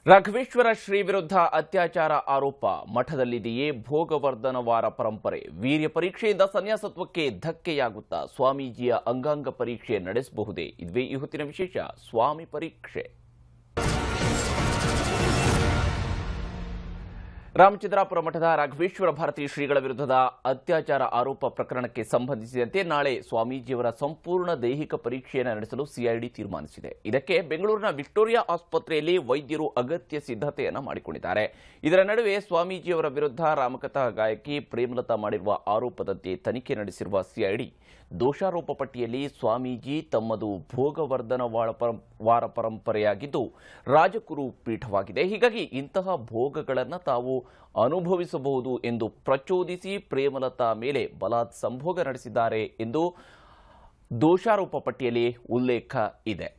ರಾಘವೇಶ್ವರ ಶ್ರೀ ವಿರುದ್ಧ ಅತ್ಯಾಚಾರ ಆರೋಪ ಮಠದಲ್ಲಿದೆಯೇ ಭೋಗವರ್ಧನವಾರ ಪರಂಪರೆ ವೀರ್ಯ ಪರೀಕ್ಷೆಯಿಂದ ಸನ್ಯಾಸತ್ವಕ್ಕೆ ಧಕ್ಕೆಯಾಗುತ್ತಾ ಸ್ವಾಮೀಜಿಯ ಅಂಗಾಂಗ ಪರೀಕ್ಷೆ ನಡೆಸಬಹುದೇ ಇದುವೇ ಈ ಹೊತ್ತಿನ ವಿಶೇಷ ಸ್ವಾಮಿ ಪರೀಕ್ಷೆ ರಾಮಚಂದ್ರಾಪುರ ಮಠದ ರಾಘವೇಶ್ವರ ಭಾರತಿ ಶ್ರೀಗಳ ವಿರುದ್ಧದ ಅತ್ಯಾಚಾರ ಆರೋಪ ಪ್ರಕರಣಕ್ಕೆ ಸಂಬಂಧಿಸಿದಂತೆ ನಾಳೆ ಸ್ವಾಮೀಜಿಯವರ ಸಂಪೂರ್ಣ ದೈಹಿಕ ಪರೀಕ್ಷೆಯನ್ನು ನಡೆಸಲು ಸಿಐಡಿ ತೀರ್ಮಾನಿಸಿದೆ. ಇದಕ್ಕೆ ಬೆಂಗಳೂರಿನ ವಿಕ್ಟೋರಿಯಾ ಆಸ್ಪತ್ರೆಯಲ್ಲಿ ವೈದ್ಯರು ಅಗತ್ಯ ಸಿದ್ಧತೆಯನ್ನು ಮಾಡಿಕೊಂಡಿದ್ದಾರೆ. ಇದರ ನಡುವೆ ಸ್ವಾಮೀಜಿಯವರ ವಿರುದ್ಧ ರಾಮಕಥಾ ಗಾಯಕಿ ಪ್ರೇಮಲತಾ ಮಾಡಿರುವ ಆರೋಪದಂತೆ ತನಿಖೆ ನಡೆಸಿರುವ ಸಿಐಡಿ ದೋಷಾರೋಪ ಪಟ್ಟಿಯಲ್ಲಿ ಸ್ವಾಮೀಜಿ ತಮ್ಮದು ಭೋಗವರ್ಧನವಾರ ಪರಂಪರೆಯಾಗಿದ್ದು ರಾಜಗುರು ಪೀಠವಾಗಿದೆ. ಹೀಗಾಗಿ ಇಂತಹ ಭೋಗಗಳನ್ನು ತಾವು ಅನುಭವಿಸಬಹುದು ಎಂದು ಪ್ರಚೋದಿಸಿ ಪ್ರೇಮಲತಾ ಮೇಲೆ ಬಲಾತ್ ಸಂಭೋಗ ನಡೆಸಿದ್ದಾರೆ ಎಂದು ದೋಷಾರೋಪ ಪಟ್ಟಿಯಲ್ಲಿ ಉಲ್ಲೇಖ ಇದೆ.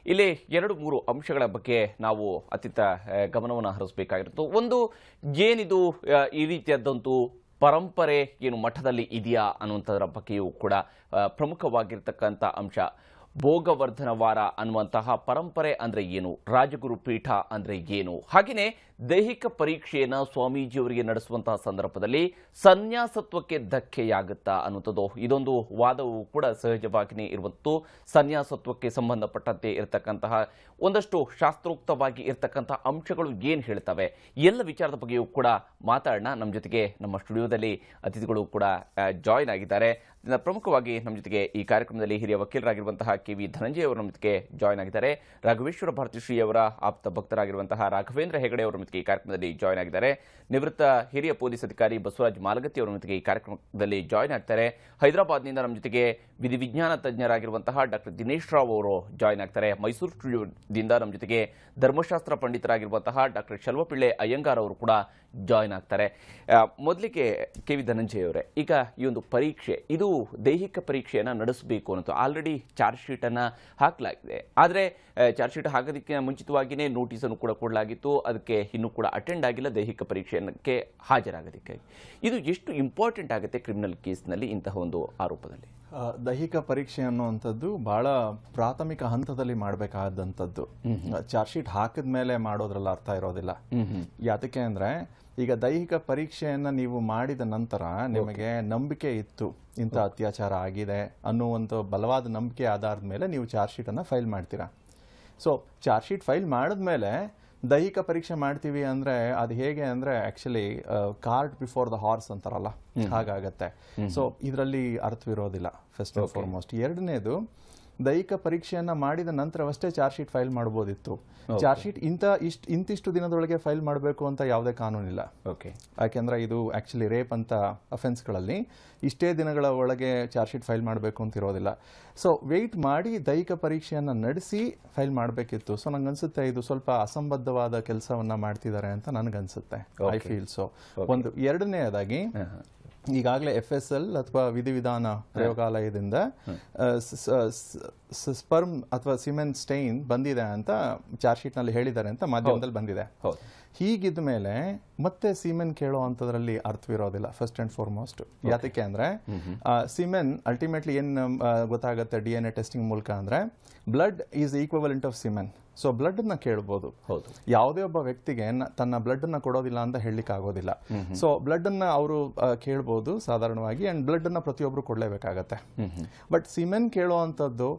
ಇಲ್ಲಿ 2-3 ಅಂಶಗಳ ಬಗ್ಗೆ ನಾವು ಅತ್ಯಂತ ಗಮನವನ್ನು ಹರಿಸಬೇಕಾಗಿರುತ್ತೆ. ಒಂದು, ಏನಿದು ಈ ರೀತಿಯಾದಂತೂ ಪರಂಪರೆ ಏನು ಮಠದಲ್ಲಿ ಇದೆಯಾ ಅನ್ನುವಂಥದ್ರ ಬಗ್ಗೆಯೂ ಕೂಡ ಪ್ರಮುಖವಾಗಿರ್ತಕ್ಕಂಥ ಅಂಶ. ಭೋಗವರ್ಧನವಾರ ಅನ್ನುವಂತಹ ಪರಂಪರೆ ಅಂದರೆ ಏನು, ರಾಜಗುರು ಪೀಠ ಅಂದರೆ ಏನು, ಹಾಗೆಯೇ ದೈಹಿಕ ಪರೀಕ್ಷೆಯನ್ನು ಸ್ವಾಮೀಜಿಯವರಿಗೆ ನಡೆಸುವಂತಹ ಸಂದರ್ಭದಲ್ಲಿ ಸನ್ಯಾಸತ್ವಕ್ಕೆ ಧಕ್ಕೆಯಾಗುತ್ತಾ ಅನ್ನುವಂಥದ್ದು ಇದೊಂದು ವಾದವು ಕೂಡ ಸಹಜವಾಗಿಯೇ ಇರುವಂತೂ. ಸನ್ಯಾಸತ್ವಕ್ಕೆ ಸಂಬಂಧಪಟ್ಟಂತೆ ಇರತಕ್ಕಂತಹ ಒಂದಷ್ಟು ಶಾಸ್ತ್ರೋಕ್ತವಾಗಿ ಇರತಕ್ಕಂತಹ ಅಂಶಗಳು ಏನು ಹೇಳ್ತವೆ, ಎಲ್ಲ ವಿಚಾರದ ಬಗ್ಗೆಯೂ ಕೂಡ ಮಾತಾಡೋಣ. ನಮ್ಮ ಜೊತೆಗೆ ನಮ್ಮ ಸ್ಟುಡಿಯೋದಲ್ಲಿ ಅತಿಥಿಗಳು ಕೂಡ ಜಾಯ್ನ್ ಆಗಿದ್ದಾರೆ. ಪ್ರಮುಖವಾಗಿ ನಮ್ಮ ಜೊತೆಗೆ ಈ ಕಾರ್ಯಕ್ರಮದಲ್ಲಿ ಹಿರಿಯ ವಕೀಲರಾಗಿರುವಂತಹ ಕೆ.ವಿ. ಧನಂಜಯ ಅವರು ನಮ್ಮ ಜೊತೆಗೆ ಜಾಯ್ನ್ ಆಗಿದ್ದಾರೆ. ರಾಘವೇಶ್ವರ ಭಾರತಿ ಶ್ರೀ ಅವರ ಆಪ್ತ ಭಕ್ತರಾಗಿರುವಂತಹ ರಾಘವೇಂದ್ರ ಹೆಗಡೆ ಅವರು ಈ ಕಾರ್ಯಕ್ರಮದಲ್ಲಿ ಜಾಯ್ನ್ ಆಗಿದ್ದಾರೆ. ನಿವೃತ್ತ ಹಿರಿಯ ಪೊಲೀಸ್ ಅಧಿಕಾರಿ ಬಸವರಾಜ್ ಮಾಲಗತ್ತಿ ಅವರ ಜೊತೆಗೆ ಈ ಕಾರ್ಯಕ್ರಮದಲ್ಲಿ ಜಾಯ್ನ್ ಆಗ್ತಾರೆ. ಹೈದರಾಬಾದ್ನಿಂದ ನಮ್ಮ ಜೊತೆಗೆ ವಿಧಿವಿಜ್ಞಾನ ತಜ್ಞರಾಗಿರುವಂತಹ ಡಾಕ್ಟರ್ ದಿನೇಶ್ ರಾವ್ ಅವರು ಜಾಯ್ನ್ ಆಗ್ತಾರೆ. ಮೈಸೂರು ಸ್ಟುಡಿಯೋದಿಂದ ನಮ್ಮ ಜೊತೆಗೆ ಧರ್ಮಶಾಸ್ತ್ರ ಪಂಡಿತರಾಗಿರುವಂತಹ ಡಾಕ್ಟರ್ ಶಲ್ವಪಿಳ್ಳೆ ಅಯ್ಯಂಗಾರ್ ಅವರು ಕೂಡ ಜಾಯ್ನ್ ಆಗ್ತಾರೆ. ಮೊದಲಿಗೆ ಕೆ.ವಿ. ಧನಂಜಯ ಅವರೇ, ಈಗ ಈ ಒಂದು ಪರೀಕ್ಷೆ ಇದು ದೈಹಿಕ ಪರೀಕ್ಷೆಯನ್ನು ನಡೆಸಬೇಕು ಅನ್ನೋದು ಆಲ್ರೆಡಿ ಚಾರ್ಜ್ ಶೀಟ್ ಅನ್ನು ಹಾಕಲಾಗಿದೆ. ಆದರೆ ಚಾರ್ಜ್ ಶೀಟ್ ಹಾಕೋದಕ್ಕೆ ಮುಂಚಿತವಾಗಿಯೇ ನೋಟಿಸ್ ಅನ್ನು ಕೂಡ ಕೊಡಲಾಗಿತ್ತು. ಅದಕ್ಕೆ ಇನ್ನೂ ಕೂಡ ಅಟೆಂಡ್ ಆಗಿಲ್ಲ ದೈಹಿಕ ಪರೀಕ್ಷೆಗೆ ಹಾಜರಾಗೋದಕ್ಕೆ. ಇದು ಎಷ್ಟು ಇಂಪಾರ್ಟೆಂಟ್ ಆಗುತ್ತೆ ಕ್ರಿಮಿನಲ್ ಕೇಸ್ನಲ್ಲಿ ಇಂತಹ ಒಂದು ಆರೋಪದಲ್ಲಿ? ದೈಹಿಕ ಪರೀಕ್ಷೆ ಅನ್ನುವಂಥದ್ದು ಬಹಳ ಪ್ರಾಥಮಿಕ ಹಂತದಲ್ಲಿ ಮಾಡಬೇಕಾದಂಥದ್ದು. ಚಾರ್ಜ್ ಶೀಟ್ ಹಾಕಿದ ಮೇಲೆ ಮಾಡೋದ್ರಲ್ಲಿ ಅರ್ಥ ಇರೋದಿಲ್ಲ. ಯಾತಕ್ಕೆ ಅಂದ್ರೆ ಈಗ ದೈಹಿಕ ಪರೀಕ್ಷೆಯನ್ನ ನೀವು ಮಾಡಿದ ನಂತರ ನಿಮಗೆ ನಂಬಿಕೆ ಇತ್ತು ಇಂಥ ಅತ್ಯಾಚಾರ ಆಗಿದೆ ಅನ್ನುವಂಥ ಬಲವಾದ ನಂಬಿಕೆ ಆಧಾರದ ಮೇಲೆ ನೀವು ಚಾರ್ಜ್ ಶೀಟ್ ಅನ್ನ ಫೈಲ್ ಮಾಡ್ತೀರಾ. ಸೊ ಚಾರ್ಜ್ ಶೀಟ್ ಫೈಲ್ ಮಾಡಿದ್ಮೇಲೆ ದೈಹಿಕ ಪರೀಕ್ಷೆ ಮಾಡ್ತೀವಿ ಅಂದ್ರೆ ಅದು ಹೇಗೆ ಅಂದ್ರೆ actually cart before the horse ಅಂತಾರಲ್ಲ, ಹಾಗಾಗತ್ತೆ. ಸೊ ಇದರಲ್ಲಿ ಅರ್ಥವಿರೋದಿಲ್ಲ ಫಸ್ಟ್ ಅಂಡ್ ಫಾರ್ಮೋಸ್ಟ್. ಎರಡನೇದು, ದೈಹಿಕ ಪರೀಕ್ಷೆಯನ್ನ ಮಾಡಿದ ನಂತರವಷ್ಟೇ ಚಾರ್ಜ್ ಶೀಟ್ ಫೈಲ್ ಮಾಡಬಹುದಿತ್ತು. ಚಾರ್ಜ್ ಶೀಟ್ ಇಂತಿಷ್ಟು ದಿನದೊಳಗೆ ಫೈಲ್ ಮಾಡಬೇಕು ಅಂತ ಯಾವುದೇ ಕಾನೂನಿಲ್ಲ. ಯಾಕೆಂದ್ರೆ ಇದು ಆಕ್ಚುಲಿ ರೇಪ್ ಅಂತ ಅಫೆನ್ಸ್ಗಳಲ್ಲಿ ಇಷ್ಟೇ ದಿನಗಳ ಒಳಗೆ ಚಾರ್ಜ್ ಶೀಟ್ ಫೈಲ್ ಮಾಡಬೇಕು ಅಂತ ಇರೋದಿಲ್ಲ. ಸೊ ವೆಯ್ಟ್ ಮಾಡಿ ದೈಹಿಕ ಪರೀಕ್ಷೆಯನ್ನ ನಡೆಸಿ ಫೈಲ್ ಮಾಡಬೇಕಿತ್ತು. ಸೊ ನಂಗನ್ಸುತ್ತೆ ಇದು ಸ್ವಲ್ಪ ಅಸಂಬದ್ಧವಾದ ಕೆಲಸವನ್ನ ಮಾಡ್ತಿದ್ದಾರೆ ಅಂತ ನನಗನ್ಸುತ್ತೆ. I feel so. ಒಂದು. ಎರಡನೇದಾಗಿ, ಈಗಾಗಲೇ FSL ಅಥವಾ ವಿಧಿವಿಧಾನ ಪ್ರಯೋಗಾಲಯದಿಂದ ಸ್ಪರ್ಮ್ ಅಥವಾ ಸಿಮೆನ್ ಸ್ಟೈನ್ ಬಂದಿದೆ ಅಂತ ಚಾರ್ಜ್ ಶೀಟ್ ನಲ್ಲಿ ಹೇಳಿದ್ದಾರೆ ಅಂತ ಮಾಧ್ಯಮದಲ್ಲಿ ಬಂದಿದೆ. ಹೀಗಿದ್ದ ಮೇಲೆ ಮತ್ತೆ ಸಿಮೆನ್ ಕೇಳೋ ಅಂತದ್ರಲ್ಲಿ ಅರ್ಥವಿರೋದಿಲ್ಲ ಫಸ್ಟ್ ಅಂಡ್ ಫಾರ್ಮೋಸ್ಟ್. ಯಾತಕ್ಕೆ ಅಂದ್ರೆ ಸಿಮೆನ್ ಅಲ್ಟಿಮೇಟ್ಲಿ ಏನ್ ಗೊತ್ತಾಗುತ್ತೆ DNA ಟೆಸ್ಟಿಂಗ್ ಮೂಲಕ ಅಂದ್ರೆ blood is equivalent of semen. So blood ನ ಕೇಳಬಹುದು. ಯಾವುದೇ ಒಬ್ಬ ವ್ಯಕ್ತಿಗೆ ತನ್ನ ಬ್ಲಡ್ ಅನ್ನ ಕೊಡೋದಿಲ್ಲ ಅಂತ ಹೇಳಲಿಕ್ಕೆ ಆಗೋದಿಲ್ಲ. ಸೊ ಬ್ಲಡ್ ಅನ್ನ ಅವರು ಕೇಳಬಹುದು ಸಾಧಾರಣವಾಗಿ, ಅಂಡ್ ಬ್ಲಡ್ ಅನ್ನ ಪ್ರತಿಯೊಬ್ರು ಕೊಡ್ಲೇಬೇಕಾಗತ್ತೆ. ಬಟ್ ಸಿಮೆನ್ ಕೇಳುವಂತದ್ದು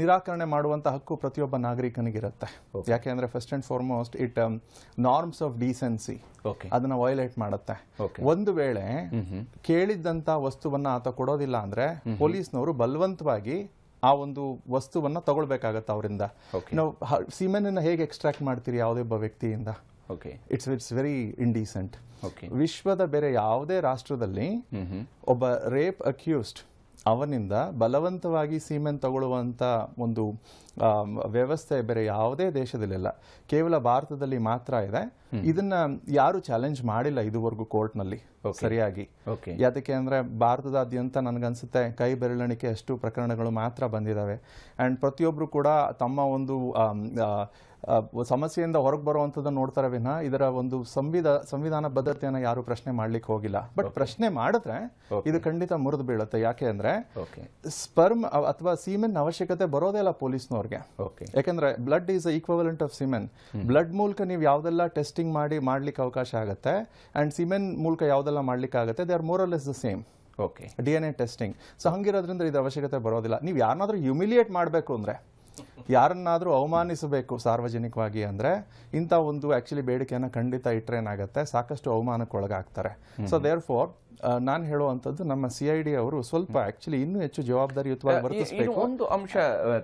ನಿರಾಕರಣೆ ಮಾಡುವಂತ ಹಕ್ಕು ಪ್ರತಿಯೊಬ್ಬ ನಾಗರಿಕನಿಗಿರುತ್ತೆ. ಯಾಕೆಂದ್ರೆ first and foremost it norms of decency ಅದನ್ನ ವೈಲೇಟ್ ಮಾಡುತ್ತೆ. ಒಂದು ವೇಳೆ ಕೇಳಿದ್ದಂತ ವಸ್ತುವನ್ನ ಆತ ಕೊಡೋದಿಲ್ಲ ಅಂದ್ರೆ ಪೊಲೀಸ್ನವರು ಬಲವಂತವಾಗಿ ಆ ಒಂದು ವಸ್ತುವನ್ನ ತಗೊಳ್ಬೇಕಾಗತ್ತೆ ಅವರಿಂದ. ನಾವು ಸಿಮೆನ್ ಅನ್ನ ಹೇಗೆ ಎಕ್ಸ್ಟ್ರಾಕ್ಟ್ ಮಾಡ್ತೀರಿ ಯಾವುದೇ ಒಬ್ಬ ವ್ಯಕ್ತಿಯಿಂದ? It's very indecent. ವಿಶ್ವದ ಬೇರೆ ಯಾವುದೇ ರಾಷ್ಟ್ರದಲ್ಲಿ ಒಬ್ಬ ರೇಪ್ ಅಕ್ಯೂಸ್ಡ್ ಅವನಿಂದ ಬಲವಂತವಾಗಿ ಸೀಮೆನ್ ತಗೊಳ್ಳುವಂತ ಒಂದು ವ್ಯವಸ್ಥೆ ಬೇರೆ ಯಾವುದೇ ದೇಶದಲ್ಲಿಲ್ಲ. ಕೇವಲ ಭಾರತದಲ್ಲಿ ಮಾತ್ರ ಇದೆ. ಇದನ್ನ ಯಾರು ಚಾಲೆಂಜ್ ಮಾಡಿಲ್ಲ ಇದುವರೆಗೂ ಕೋರ್ಟ್ನಲ್ಲಿ ಸರಿಯಾಗಿ. ಯಾತಕ್ಕೆ ಅಂದ್ರೆ ಭಾರತದಾದ್ಯಂತ ನನಗನ್ಸುತ್ತೆ ಕೈ ಬೆರಳಿಕೆ ಅಷ್ಟು ಪ್ರಕರಣಗಳು ಮಾತ್ರ ಬಂದಿದ್ದಾವೆ. ಅಂಡ್ ಪ್ರತಿಯೊಬ್ರು ಕೂಡ ತಮ್ಮ ಒಂದು ಸಮಸ್ಯೆಯಿಂದ ಹೊರಗೆ ಬರುವಂತದ್ದನ್ನು ನೋಡ್ತಾರೆ ವಿನ ಇದರ ಒಂದು ಸಂವಿಧಾನ ಬದ್ಧತೆಯನ್ನು ಯಾರು ಪ್ರಶ್ನೆ ಮಾಡ್ಲಿಕ್ಕೆ ಹೋಗಿಲ್ಲ. ಬಟ್ ಪ್ರಶ್ನೆ ಮಾಡಿದ್ರೆ ಇದು ಖಂಡಿತ ಮುರಿದು ಬೀಳುತ್ತೆ. ಯಾಕೆ ಅಂದ್ರೆ ಸ್ಪರ್ಮ್ ಅಥವಾ ಸೀಮೆನ್ ಅವಶ್ಯಕತೆ ಬರೋದೇ ಇಲ್ಲ ಪೊಲೀಸ್ನವ್ರಿಗೆ. ಯಾಕಂದ್ರೆ blood is equivalent of semen. Blood ಮೂಲಕ ನೀವು ಯಾವ್ದೆಲ್ಲ ಟೆಸ್ಟಿಂಗ್ ಮಾಡ್ಲಿಕ್ಕೆ ಅವಕಾಶ ಆಗುತ್ತೆ ಅಂಡ್ ಸಿಮೆನ್ ಮೂಲಕ ಯಾವ್ದೆಲ್ಲ ಮಾಡ್ಲಿಕ್ಕೆ ಆಗುತ್ತೆ, they are more or less the same. DNA testing. So ಹಂಗಿರೋದ್ರಿಂದ ಇದು ಅವಶ್ಯಕತೆ ಬರೋದಿಲ್ಲ. ನೀವು ಯಾರನ್ನಾದ್ರೂ ಹ್ಯುಮಿಲಿಯೇಟ್ ಮಾಡಬೇಕು ಅಂದ್ರೆ, ಯಾರನ್ನಾದ್ರೂ ಅವಮಾನಿಸಬೇಕು ಸಾರ್ವಜನಿಕವಾಗಿ ಅಂದ್ರೆ ಇಂಥ ಒಂದು ಆಕ್ಚುಲಿ ಬೇಡಿಕೆಯನ್ನ ಖಂಡಿತ ಇಟ್ರೇನಾಗತ್ತೆ, ಸಾಕಷ್ಟು ಅವಮಾನಕ್ಕೆ ಒಳಗಾಗ್ತಾರೆ. ಸೊ ದೇರ್ ಫೋರ್ ನಾನು ಹೇಳುವಂತದ್ದು ನಮ್ಮ CID ಅವರು ಸ್ವಲ್ಪ ಆಕ್ಚುಲಿ ಇನ್ನೂ ಹೆಚ್ಚು ಜವಾಬ್ದಾರಿಯುತವಾಗಿ ವರ್ತಿಸಬೇಕು. ಒಂದು ಅಂಶ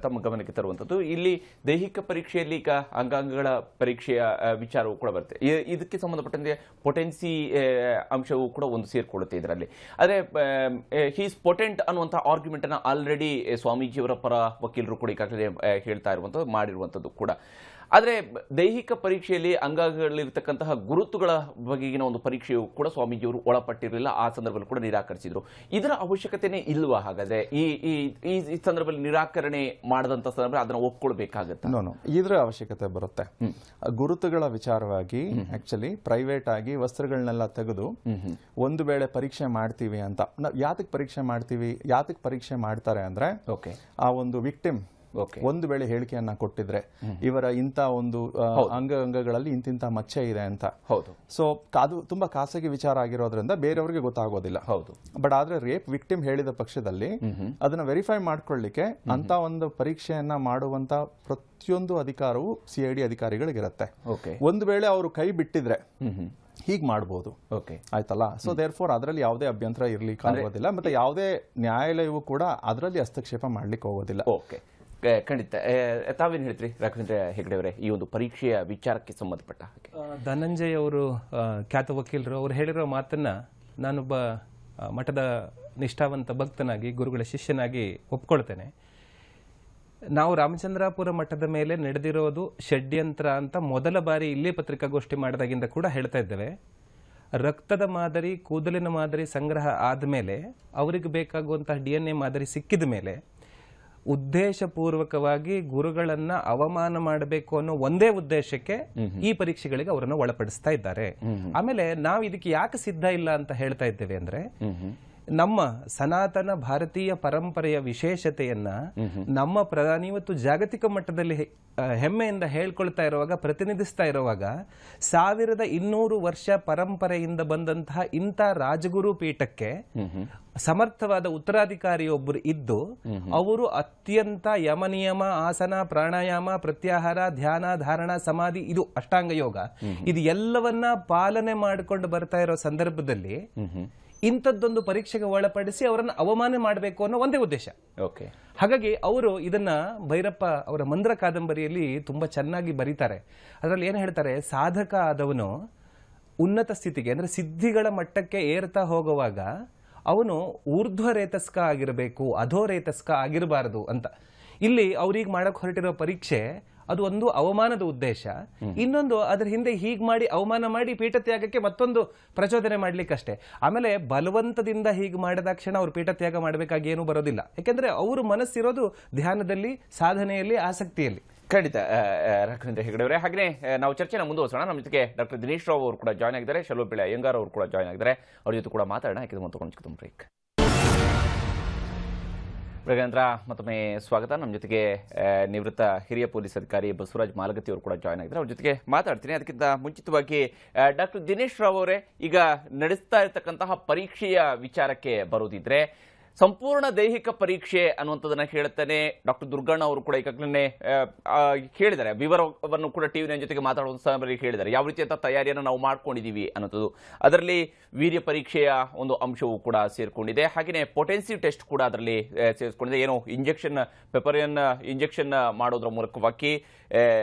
ತಮ್ಮ ಗಮನಕ್ಕೆ ತರುವಂತದ್ದು, ಇಲ್ಲಿ ದೈಹಿಕ ಪರೀಕ್ಷೆಯಲ್ಲಿ ಈಗ ಅಂಗಾಂಗಗಳ ಪರೀಕ್ಷೆಯ ವಿಚಾರವೂ ಕೂಡ ಬರುತ್ತೆ. ಇದಕ್ಕೆ ಸಂಬಂಧಪಟ್ಟಂತೆ ಪೊಟೆನ್ಸಿ ಅಂಶವೂ ಕೂಡ ಒಂದು ಸೇರ್ಕೊಳ್ಳುತ್ತೆ ಇದರಲ್ಲಿ. ಆದರೆ ಹೀಸ್ ಪೊಟೆಂಟ್ ಅನ್ನುವಂಥ ಆರ್ಗ್ಯುಮೆಂಟ್ ಅನ್ನ ಆಲ್ರೆಡಿ ಸ್ವಾಮೀಜಿಯವರ ಪರ ವಕೀಲರು ಕೂಡ ಈಗಾಗಲೇ ಹೇಳ್ತಾ ಇರುವಂಥದ್ದು, ಮಾಡಿರುವಂಥದ್ದು ಕೂಡ. ಆದರೆ ದೈಹಿಕ ಪರೀಕ್ಷೆಯಲ್ಲಿ ಅಂಗಾಂಗಗಳಿರ್ತಕ್ಕಂತಹ ಗುರುತುಗಳ ಬಗೆಗಿನ ಒಂದು ಪರೀಕ್ಷೆಯು ಕೂಡ ಸ್ವಾಮೀಜಿಯವರು ಒಳಪಟ್ಟಿರಲಿಲ್ಲ. ಆ ಸಂದರ್ಭದಲ್ಲಿ ಕೂಡ ನಿರಾಕರಿಸಿದ್ರು. ಇದರ ಅವಶ್ಯಕತೆನೇ ಇಲ್ವಾ? ಹಾಗಾದ್ರೆ ಈ ಸಂದರ್ಭದಲ್ಲಿ ನಿರಾಕರಣೆ ಮಾಡದಂತ ಸಂದರ್ಭ ಅದನ್ನ ಒಪ್ಕೊಳ್ಬೇಕಾಗತ್ತೆ? ಇದರ ಅವಶ್ಯಕತೆ ಬರುತ್ತೆ. ಗುರುತುಗಳ ವಿಚಾರವಾಗಿ ಆಕ್ಚುಲಿ ಪ್ರೈವೇಟ್ ಆಗಿ ವಸ್ತ್ರಗಳನ್ನೆಲ್ಲ ತೆಗೆದು ಒಂದು ವೇಳೆ ಪರೀಕ್ಷೆ ಮಾಡ್ತೀವಿ ಅಂತ, ಯಾತಕ್ ಪರೀಕ್ಷೆ ಮಾಡ್ತಾರೆ ಅಂದ್ರೆ ಆ ಒಂದು ವಿಕ್ಟಿಮ್ ಒಂದು ವೇಳೆ ಹೇಳಿಕೆಯನ್ನ ಕೊಟ್ಟಿದ್ರೆ ಇವರ ಇಂಥ ಒಂದು ಅಂಗಗಳಲ್ಲಿ ಇಂತಿಂತ ಮಚ್ಚೆ ಇದೆ ಅಂತ. ಸೊ ಅದು ತುಂಬಾ ಖಾಸಗಿ ವಿಚಾರ ಆಗಿರೋದ್ರಿಂದ ಬೇರೆಯವರಿಗೆ ಗೊತ್ತಾಗೋದಿಲ್ಲ. ಬಟ್ ಆದ್ರೆ ರೇಪ್ ವಿಕ್ಟಿಮ್ ಹೇಳಿದ ಪಕ್ಷದಲ್ಲಿ ಅದನ್ನ ವೆರಿಫೈ ಮಾಡ್ಕೊಳ್ಳಿಕ್ಕೆ ಅಂತ ಒಂದು ಪರೀಕ್ಷೆಯನ್ನ ಮಾಡುವಂತ ಪ್ರತಿಯೊಂದು ಅಧಿಕಾರವು CID ಅಧಿಕಾರಿಗಳಿಗಿರುತ್ತೆ. ಒಂದು ವೇಳೆ ಅವರು ಕೈ ಬಿಟ್ಟಿದ್ರೆ ಹೀಗ್ ಮಾಡಬಹುದು. ಆಯ್ತಲ್ಲ. ಸೊ ದೇರ್ ಫೋರ್ ಅದರಲ್ಲಿ ಯಾವುದೇ ಅಭ್ಯಂತರ ಇರ್ಲಿಕ್ಕೆ ಆಗೋದಿಲ್ಲ. ಮತ್ತೆ ಯಾವುದೇ ನ್ಯಾಯಾಲಯವು ಕೂಡ ಅದರಲ್ಲಿ ಹಸ್ತಕ್ಷೇಪ ಮಾಡ್ಲಿಕ್ಕೆ ಹೋಗೋದಿಲ್ಲ. ಖಂಡಿತ. ತಾವೇನು ಹೇಳ್ತೀರಿ ರಾಘವೇಂದ್ರ ಹೆಗಡೆ ಅವರೇ ಈ ಒಂದು ಪರೀಕ್ಷೆಯ ವಿಚಾರಕ್ಕೆ ಸಂಬಂಧಪಟ್ಟ ಹಾಗೆ? ಧನಂಜಯ್ ಅವರು ಖ್ಯಾತ ವಕೀಲರು ಅವ್ರು ಹೇಳಿರೋ ಮಾತನ್ನ ನಾನೊಬ್ಬ ಮಠದ ನಿಷ್ಠಾವಂತ ಭಕ್ತನಾಗಿ ಗುರುಗಳ ಶಿಷ್ಯನಾಗಿ ಒಪ್ಕೊಳ್ತೇನೆ. ನಾವು ರಾಮಚಂದ್ರಾಪುರ ಮಠದ ಮೇಲೆ ನಡೆದಿರೋದು ಷಡ್ಯಂತ್ರ ಅಂತ ಮೊದಲ ಬಾರಿ ಇಲ್ಲೇ ಪತ್ರಿಕಾಗೋಷ್ಠಿ ಮಾಡಿದಾಗಿಂದ ಕೂಡ ಹೇಳ್ತಾ ಇದ್ದೇವೆ. ರಕ್ತದ ಮಾದರಿ, ಕೂದಲಿನ ಮಾದರಿ ಸಂಗ್ರಹ ಆದಮೇಲೆ ಅವರಿಗೆ ಬೇಕಾಗುವಂತಹ DNA ಮಾದರಿ ಸಿಕ್ಕಿದ ಮೇಲೆ ಉದ್ದೇಶಪೂರ್ವಕವಾಗಿ ಗುರುಗಳನ್ನ ಅವಮಾನ ಮಾಡಬೇಕು ಅನ್ನೋ ಒಂದೇ ಉದ್ದೇಶಕ್ಕೆ ಈ ಪರೀಕ್ಷೆಗಳಿಗೆ ಅವರನ್ನು ಒಳಪಡಿಸ್ತಾ ಇದ್ದಾರೆ. ಆಮೇಲೆ ನಾವು ಇದಕ್ಕೆ ಯಾಕೆ ಸಿದ್ಧ ಇಲ್ಲ ಅಂತ ಹೇಳ್ತಾ ಇದ್ದೇವೆ ಅಂದ್ರೆ, ನಮ್ಮ ಸನಾತನ ಭಾರತೀಯ ಪರಂಪರೆಯ ವಿಶೇಷತೆಯನ್ನ ನಮ್ಮ ಪ್ರಧಾನಿ ಇವತ್ತು ಜಾಗತಿಕ ಮಟ್ಟದಲ್ಲಿ ಹೆಮ್ಮೆಯಿಂದ ಹೇಳ್ಕೊಳ್ತಾ ಇರುವಾಗ, ಪ್ರತಿನಿಧಿಸ್ತಾ ಇರುವಾಗ, 1200 ವರ್ಷ ಪರಂಪರೆಯಿಂದ ಬಂದಂತಹ ಇಂಥ ರಾಜಗುರು ಪೀಠಕ್ಕೆ ಸಮರ್ಥವಾದ ಉತ್ತರಾಧಿಕಾರಿಯೊಬ್ಬರು ಇದ್ದು ಅವರು ಅತ್ಯಂತ ಯಮನಿಯಮ, ಆಸನ, ಪ್ರಾಣಾಯಾಮ, ಪ್ರತ್ಯಾಹಾರ, ಧ್ಯಾನ, ಧಾರಣ, ಸಮಾಧಿ, ಇದು ಅಷ್ಟಾಂಗ ಯೋಗ, ಇದು ಎಲ್ಲವನ್ನ ಪಾಲನೆ ಮಾಡಿಕೊಂಡು ಬರ್ತಾ ಇರೋ ಸಂದರ್ಭದಲ್ಲಿ ಇಂಥದ್ದೊಂದು ಪರೀಕ್ಷೆಗೆ ಒಳಪಡಿಸಿ ಅವರನ್ನು ಅವಮಾನ ಮಾಡಬೇಕು ಅನ್ನೋ ಒಂದೇ ಉದ್ದೇಶ. ಹಾಗಾಗಿ ಅವರು ಇದನ್ನ ಭೈರಪ್ಪ ಅವರ ಮಂದ್ರ ಕಾದಂಬರಿಯಲ್ಲಿ ತುಂಬಾ ಚೆನ್ನಾಗಿ ಬರೀತಾರೆ. ಅದರಲ್ಲಿ ಏನು ಹೇಳ್ತಾರೆ, ಸಾಧಕ ಆದವನು ಉನ್ನತ ಸ್ಥಿತಿಗೆ ಅಂದ್ರೆ ಸಿದ್ಧಿಗಳ ಮಟ್ಟಕ್ಕೆ ಏರ್ತಾ ಹೋಗುವಾಗ ಅವನು ಊರ್ಧ್ವ ರೇತಸ್ಕ ಆಗಿರಬೇಕು, ಅಧೋರೇತಸ್ಕ ಆಗಿರಬಾರದು ಅಂತ. ಇಲ್ಲಿ ಅವ್ರಿಗೆ ಮಾಡಕ್ ಹೊರಟಿರೋ ಪರೀಕ್ಷೆ ಅದು ಒಂದು ಅವಮಾನದ ಉದ್ದೇಶ, ಇನ್ನೊಂದು ಅದರ ಹಿಂದೆ ಹೀಗ್ ಮಾಡಿ ಅವಮಾನ ಮಾಡಿ ಪೀಠತ್ಯಾಗಕ್ಕೆ ಮತ್ತೊಂದು ಪ್ರಚೋದನೆ ಮಾಡ್ಲಿಕ್ಕಷ್ಟೇ. ಆಮೇಲೆ ಬಲವಂತದಿಂದ ಹೀಗೆ ಮಾಡಿದಾಕ್ಷಣ ಅವ್ರು ಪೀಠತ್ಯಾಗ ಮಾಡಬೇಕಾಗಿ ಏನೂ ಬರೋದಿಲ್ಲ. ಯಾಕೆಂದ್ರೆ ಅವರು ಮನಸ್ಸಿರೋದು ಧ್ಯಾನದಲ್ಲಿ, ಸಾಧನೆಯಲ್ಲಿ, ಆಸಕ್ತಿಯಲ್ಲಿ. ಖಂಡಿತ ರಾಘವೇಂದ್ರ ಹೆಗಡೆ ಅವರೇ. ಹಾಗೆ ನಾವು ಚರ್ಚೆನ ಮುಂದುವರಿಸೋಣ. ನಮ್ಮ ಜೊತೆಗೆ ಡಾಕ್ಟರ್ ದಿನೇಶ್ ರಾವ್ ಅವರು ಕೂಡ ಜಾಯ್ನ್ ಆಗಿದ್ದಾರೆ, ಶೆಲೋಪಿಳೆ ಅಯ್ಯಂಗಾರ್ ಅವರು ಕೂಡ ಜಾಯ್ನ್ ಆಗಿದ್ದಾರೆ. ಅವ್ರ ಜೊತೆ ಕೂಡ ಮಾತಾಡೋಣ. ಯಾಕೆ ತಗೊಂಡು ಬ್ರೇಕ್. ರಾಘವೇಂದ್ರ, ಮತ್ತೊಮ್ಮೆ ಸ್ವಾಗತ. ನಮ್ಮ ಜೊತೆಗೆ ನಿವೃತ್ತ ಹಿರಿಯ ಪೊಲೀಸ್ ಅಧಿಕಾರಿ ಬಸವರಾಜ್ ಮಾಲಗತ್ತಿ ಅವರು ಕೂಡ ಜಾಯ್ನ್ ಆಗಿದ್ದಾರೆ. ಅವ್ರ ಜೊತೆಗೆ ಮಾತಾಡ್ತೀನಿ. ಅದಕ್ಕಿಂತ ಮುಂಚಿತವಾಗಿ ಡಾಕ್ಟರ್ ದಿನೇಶ್ ರಾವ್ ಅವರೇ, ಈಗ ನಡೆಸ್ತಾ ಇರತಕ್ಕಂತಹ ಪರೀಕ್ಷೆಯ ವಿಚಾರಕ್ಕೆ ಬರೋದಿದ್ರೆ, ಸಂಪೂರ್ಣ ದೈಹಿಕ ಪರೀಕ್ಷೆ ಅನ್ನುವಂಥದ್ದನ್ನ ಹೇಳ್ತಾನೆ ಡಾಕ್ಟರ್ ದುರ್ಗಣ್ಣ ಅವರು ಕೂಡ ಈಗಾಗಲೇ ಹೇಳಿದ್ದಾರೆ. ವಿವರವನ್ನು ಕೂಡ ಟಿವಿ ಜೊತೆಗೆ ಮಾತಾಡುವ ಸಮಯದಲ್ಲಿ ಹೇಳಿದ್ದಾರೆ, ಯಾವ ರೀತಿಯಂತ ತಯಾರಿಯನ್ನು ನಾವು ಮಾಡ್ಕೊಂಡಿದ್ದೀವಿ ಅನ್ನೋದು. ಅದರಲ್ಲಿ ವೀರ್ಯ ಪರೀಕ್ಷೆಯ ಒಂದು ಅಂಶವೂ ಕೂಡ ಸೇರ್ಕೊಂಡಿದೆ. ಹಾಗೆಯೇ ಪೊಟೆನ್ಸಿ ಟೆಸ್ಟ್ ಕೂಡ ಅದರಲ್ಲಿ ಸೇರಿಸ್ಕೊಂಡಿದೆ. ಏನೋ ಇಂಜೆಕ್ಷನ್, ಪೆಪರಿಯನ್ ಇಂಜೆಕ್ಷನ್ ಮಾಡೋದ್ರ ಮೂಲಕವಾಗಿ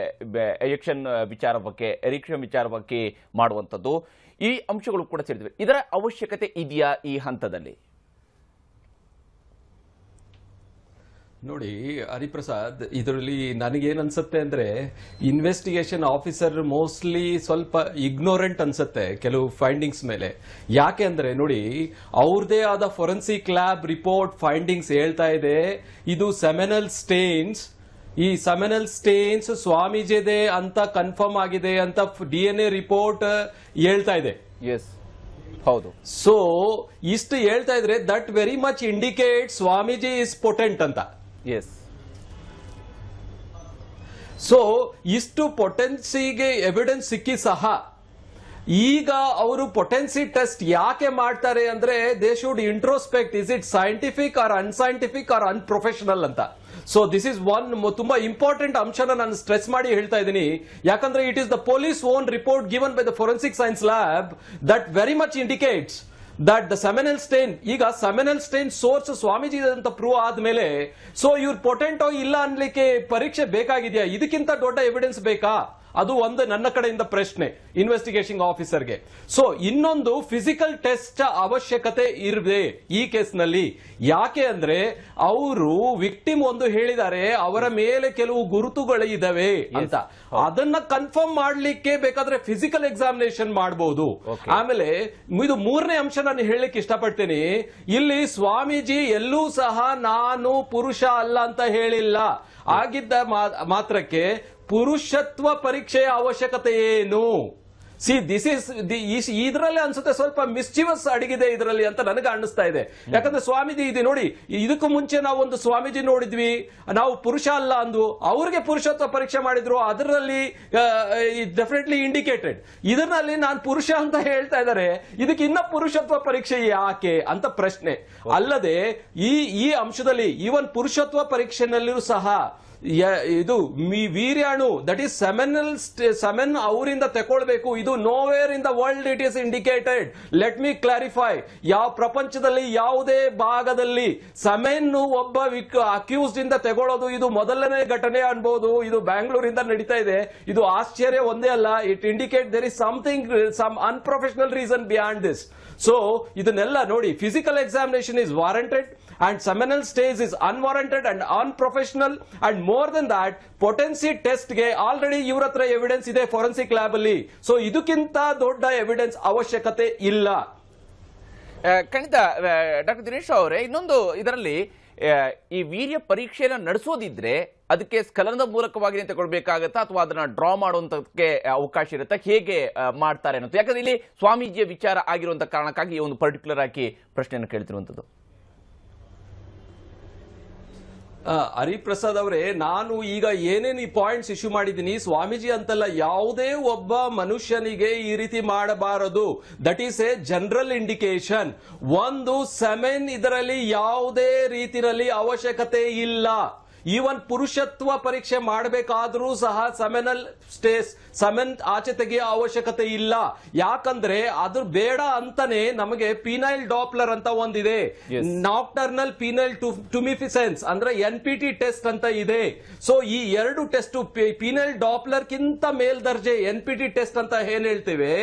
ಎಜೆಕ್ಷನ್ ವಿಚಾರ ಬಗ್ಗೆ, ಎರಿಕ್ಷನ್ ವಿಚಾರ ಬಗ್ಗೆ ಮಾಡುವಂಥದ್ದು, ಈ ಅಂಶಗಳು ಕೂಡ ಸೇರಿವೆ. ಇದರ ಅವಶ್ಯಕತೆ ಇದೆಯಾ ಈ ಹಂತದಲ್ಲಿ? ನೋಡಿ ಹರಿಪ್ರಸಾದ್, ಇದರಲ್ಲಿ ನನಗೇನ್ ಅನ್ಸುತ್ತೆ ಅಂದ್ರೆ ಇನ್ವೆಸ್ಟಿಗೇಷನ್ ಆಫೀಸರ್ ಮೋಸ್ಟ್ಲಿ ಸ್ವಲ್ಪ ಇಗ್ನೋರೆಂಟ್ ಅನ್ಸುತ್ತೆ ಕೆಲವು ಫೈಂಡಿಂಗ್ಸ್ ಮೇಲೆ. ಯಾಕೆ ಅಂದ್ರೆ ನೋಡಿ, ಅವ್ರದೇ ಆದ ಫೊರೆನ್ಸಿಕ್ ಲ್ಯಾಬ್ ರಿಪೋರ್ಟ್ ಫೈಂಡಿಂಗ್ಸ್ ಹೇಳ್ತಾ ಇದೆ ಇದು ಸೆಮಿನಲ್ ಸ್ಟೇನ್ಸ್, ಈ ಸೆಮಿನಲ್ ಸ್ಟೇನ್ಸ್ ಸ್ವಾಮೀಜಿದೆ ಅಂತ ಕನ್ಫರ್ಮ್ ಆಗಿದೆ ಅಂತ DNA ರಿಪೋರ್ಟ್ ಹೇಳ್ತಾ ಇದೆ. ಎಸ್, ಹೌದು. ಸೊ ಇಷ್ಟು ಹೇಳ್ತಾ ಇದ್ರೆ that very much indicate Swamiji is potent ಅಂತ. ಎಸ್. ಸೊ ಇಷ್ಟು ಪೊಟೆನ್ಸಿಗೆ ಎವಿಡೆನ್ಸ್ ಸಿಕ್ಕಿ ಸಹ ಈಗ ಅವರು ಪೊಟೆನ್ಸಿ ಟೆಸ್ಟ್ ಯಾಕೆ ಮಾಡ್ತಾರೆ ಅಂದ್ರೆ they should introspect, is it scientific or unscientific or unprofessional ಅಂತ. ಸೊ ದಿಸ್ ಇಸ್ ಒನ್ ತುಂಬಾ ಇಂಪಾರ್ಟೆಂಟ್ ಅಂಶನ ನಾನು ಸ್ಟ್ರೆಸ್ ಮಾಡಿ ಹೇಳ್ತಾ ಇದ್ದೀನಿ. ಯಾಕಂದ್ರೆ it is the police own report given by the forensic science lab that very much indicates that the seminal stain, ಈಗ seminal stain source Swamiji ಅಂತ ಪ್ರೂವ್ ಆದ್ಮೇಲೆ ಸೊ ಇವ್ರು ಪೊಟೆಂಟೋ ಇಲ್ಲ ಅನ್ಲಿಕ್ಕೆ ಪರೀಕ್ಷೆ ಬೇಕಾಗಿದೆಯಾ? ಇದಕ್ಕಿಂತ ದೊಡ್ಡ ಎವಿಡೆನ್ಸ್ ಬೇಕಾ? ಅದು ಒಂದು ನನ್ನ ಕಡೆಯಿಂದ ಪ್ರಶ್ನೆ ಇನ್ವೆಸ್ಟಿಗೇಷನ್ ಆಫೀಸರ್ಗೆ. ಸೊ ಇನ್ನೊಂದು ಫಿಸಿಕಲ್ ಟೆಸ್ಟ್ ಅವಶ್ಯಕತೆ ಇರದೆ ಈ ಕೇಸ್ನಲ್ಲಿ. ಯಾಕೆ ಅಂದ್ರೆ ಅವರು ವಿಕ್ಟಿಮ್ ಒಂದು ಹೇಳಿದ್ದಾರೆ ಅವರ ಮೇಲೆ ಕೆಲವು ಗುರುತುಗಳು ಇದಾವೆ ಅಂತ, ಅದನ್ನ ಕನ್ಫರ್ಮ್ ಮಾಡ್ಲಿಕ್ಕೆ ಬೇಕಾದ್ರೆ ಫಿಸಿಕಲ್ ಎಕ್ಸಾಮಿನೇಷನ್ ಮಾಡಬಹುದು. ಆಮೇಲೆ ಇದು ಮೂರನೇ ಅಂಶ ನಾನು ಹೇಳಲಿಕ್ಕೆ ಇಷ್ಟಪಡ್ತೇನೆ. ಇಲ್ಲಿ ಸ್ವಾಮೀಜಿ ಎಲ್ಲೂ ಸಹ ನಾನು ಪುರುಷ ಅಲ್ಲ ಅಂತ ಹೇಳಿಲ್ಲ. ಆಗಿದ್ದ ಮಾತ್ರಕ್ಕೆ ಪುರುಷತ್ವ ಪರೀಕ್ಷೆಯ ಅವಶ್ಯಕತೆ ಏನು? ಸಿ ದಿಸ್ ಇಸ್ ಇದರಲ್ಲೇ ಅನ್ಸುತ್ತೆ ಸ್ವಲ್ಪ ಮಿಸ್ಚಿವಸ್ ಅಡಗಿದೆ ಇದರಲ್ಲಿ ಅಂತ ನನಗೆ ಅನ್ನಿಸ್ತಾ ಇದೆ. ಯಾಕಂದ್ರೆ ಸ್ವಾಮೀಜಿ ಇದೆ ನೋಡಿ, ಇದಕ್ಕೂ ಮುಂಚೆ ನಾವು ಒಂದು ಸ್ವಾಮೀಜಿ ನೋಡಿದ್ವಿ, ನಾವು ಪುರುಷ ಅಲ್ಲ ಅಂದು ಅವ್ರಿಗೆ ಪುರುಷತ್ವ ಪರೀಕ್ಷೆ ಮಾಡಿದ್ರು, ಅದರಲ್ಲಿ ಡೆಫಿನೆಟ್ಲಿ ಇಂಡಿಕೇಟೆಡ್. ಇದರಲ್ಲಿ ನಾನು ಪುರುಷ ಅಂತ ಹೇಳ್ತಾ ಇದ್ದಾರೆ, ಇದಕ್ಕೆ ಇನ್ನ ಪುರುಷತ್ವ ಪರೀಕ್ಷೆ ಯಾಕೆ ಅಂತ ಪ್ರಶ್ನೆ. ಅಲ್ಲದೆ ಈ ಅಂಶದಲ್ಲಿ ಈವನ್ ಪುರುಷತ್ವ ಪರೀಕ್ಷೆನಲ್ಲಿಯೂ ಸಹ ಇದು ವೀರ್ಯಾಣು ದಟ್ ಈಸ್ ಸೆಮೆನ್ ಅವರಿಂದ ತಗೊಳ್ಬೇಕು. ಇದು nowhere in the world it is indicated. Let me clarify, ಯಾವ ಪ್ರಪಂಚದಲ್ಲಿ ಯಾವುದೇ ಭಾಗದಲ್ಲಿ ಸೆಮೆನ್ ಒಬ್ಬ ಅಕ್ಯೂಸ್ಡ್ ಇಂದ ತಗೊಳ್ಳೋದು ಇದು ಮೊದಲನೇ ಘಟನೆ ಅನ್ಬಹುದು. ಇದು ಬ್ಯಾಂಗ್ಳೂರಿಂದ ನಡೀತಾ ಇದೆ. ಇದು ಆಶ್ಚರ್ಯ ಒಂದೇ ಅಲ್ಲ, it indicate there is something, some unprofessional reason beyond this. So ಇದನ್ನೆಲ್ಲ ನೋಡಿ, physical examination is warranted and seminal stage is unwarranted and unprofessional, and more than that potency test ge already ಇವರ ಹತ್ರ ಎವಿಡೆನ್ಸ್ ಇದೆ forensic lab ಅಲ್ಲಿ. So ಇದಕ್ಕಿಂತ ದೊಡ್ಡ evidence ಅವಶ್ಯಕತೆ ಇಲ್ಲ. ಖಂಡಿತ ಡಾಕ್ಟರ್ ದಿನೇಶ್ ಅವರೇ, ಇನ್ನೊಂದು ಇದರಲ್ಲಿ ಈ ವೀರ್ಯ ಪರೀಕ್ಷೆಯನ್ನು ನಡೆಸೋದಿದ್ರೆ ಅದಕ್ಕೆ ಸ್ಖಲನದ ಮೂಲಕವಾಗಿ ತಗೊಳ್ಬೇಕಾಗತ್ತಾ ಅಥವಾ ಅದನ್ನ ಡ್ರಾ ಮಾಡುವಂತಕ್ಕೆ ಅವಕಾಶ ಇರುತ್ತಾ? ಹೇಗೆ ಮಾಡ್ತಾರೆ ಅನ್ನೋದು, ಯಾಕಂದ್ರೆ ಇಲ್ಲಿ ಸ್ವಾಮೀಜಿಯ ವಿಚಾರ ಆಗಿರುವಂತ ಕಾರಣಕ್ಕಾಗಿ ಈ ಒಂದು ಪರ್ಟಿಕ್ಯುಲರ್ ಆಗಿ ಪ್ರಶ್ನೆಯನ್ನು ಕೇಳ್ತಿರುವಂತದ್ದು. ಹರಿಪ್ರಸಾದ್ ಅವರೇ, ನಾನು ಈಗ ಏನೇನು ಈ ಪಾಯಿಂಟ್ಸ್ ಇಶ್ಯೂ ಮಾಡಿದ್ದೀನಿ, ಸ್ವಾಮೀಜಿ ಅಂತಲ್ಲ, ಯಾವುದೇ ಒಬ್ಬ ಮನುಷ್ಯನಿಗೆ ಈ ರೀತಿ ಮಾಡಬಾರದು. That is A general indication. ಒಂದು ಸೆಮೆನ್ ಇದರಲ್ಲಿ ಯಾವುದೇ ರೀತಿಯಲ್ಲಿ ಅವಶ್ಯಕತೆ ಇಲ್ಲ. ಈವನ್ ಪುರುಷತ್ವ ಪರೀಕ್ಷೆ ಮಾಡಬೇಕಾದ್ರೂ ಸಹ ಸೆಮೆನ್ ಆಚೆ ತೆಗೆಯ ಅವಶ್ಯಕತೆ ಇಲ್ಲ. ಯಾಕಂದ್ರೆ ಅದು ಬೇಡ ಅಂತಾನೆ ನಮಗೆ ಪೀನೈಲ್ ಡಾಪ್ಲರ್ ಅಂತ ಒಂದಿದೆ, ನಾಕ್ಟರ್ನಲ್ ಪೀನೈಲ್ ಟುಮಿಫಿಸೆನ್ಸ್ ಅಂದ್ರೆ NPT ಟೆಸ್ಟ್ ಅಂತ ಇದೆ. ಸೊ ಈ ಎರಡು ಟೆಸ್ಟ್, ಪೀನೈಲ್ ಡಾಪ್ಲರ್ ಕಿಂತ ಮೇಲ್ದರ್ಜೆ NPT ಟೆಸ್ಟ್ ಅಂತ ಏನ್ ಹೇಳ್ತೇವೆ,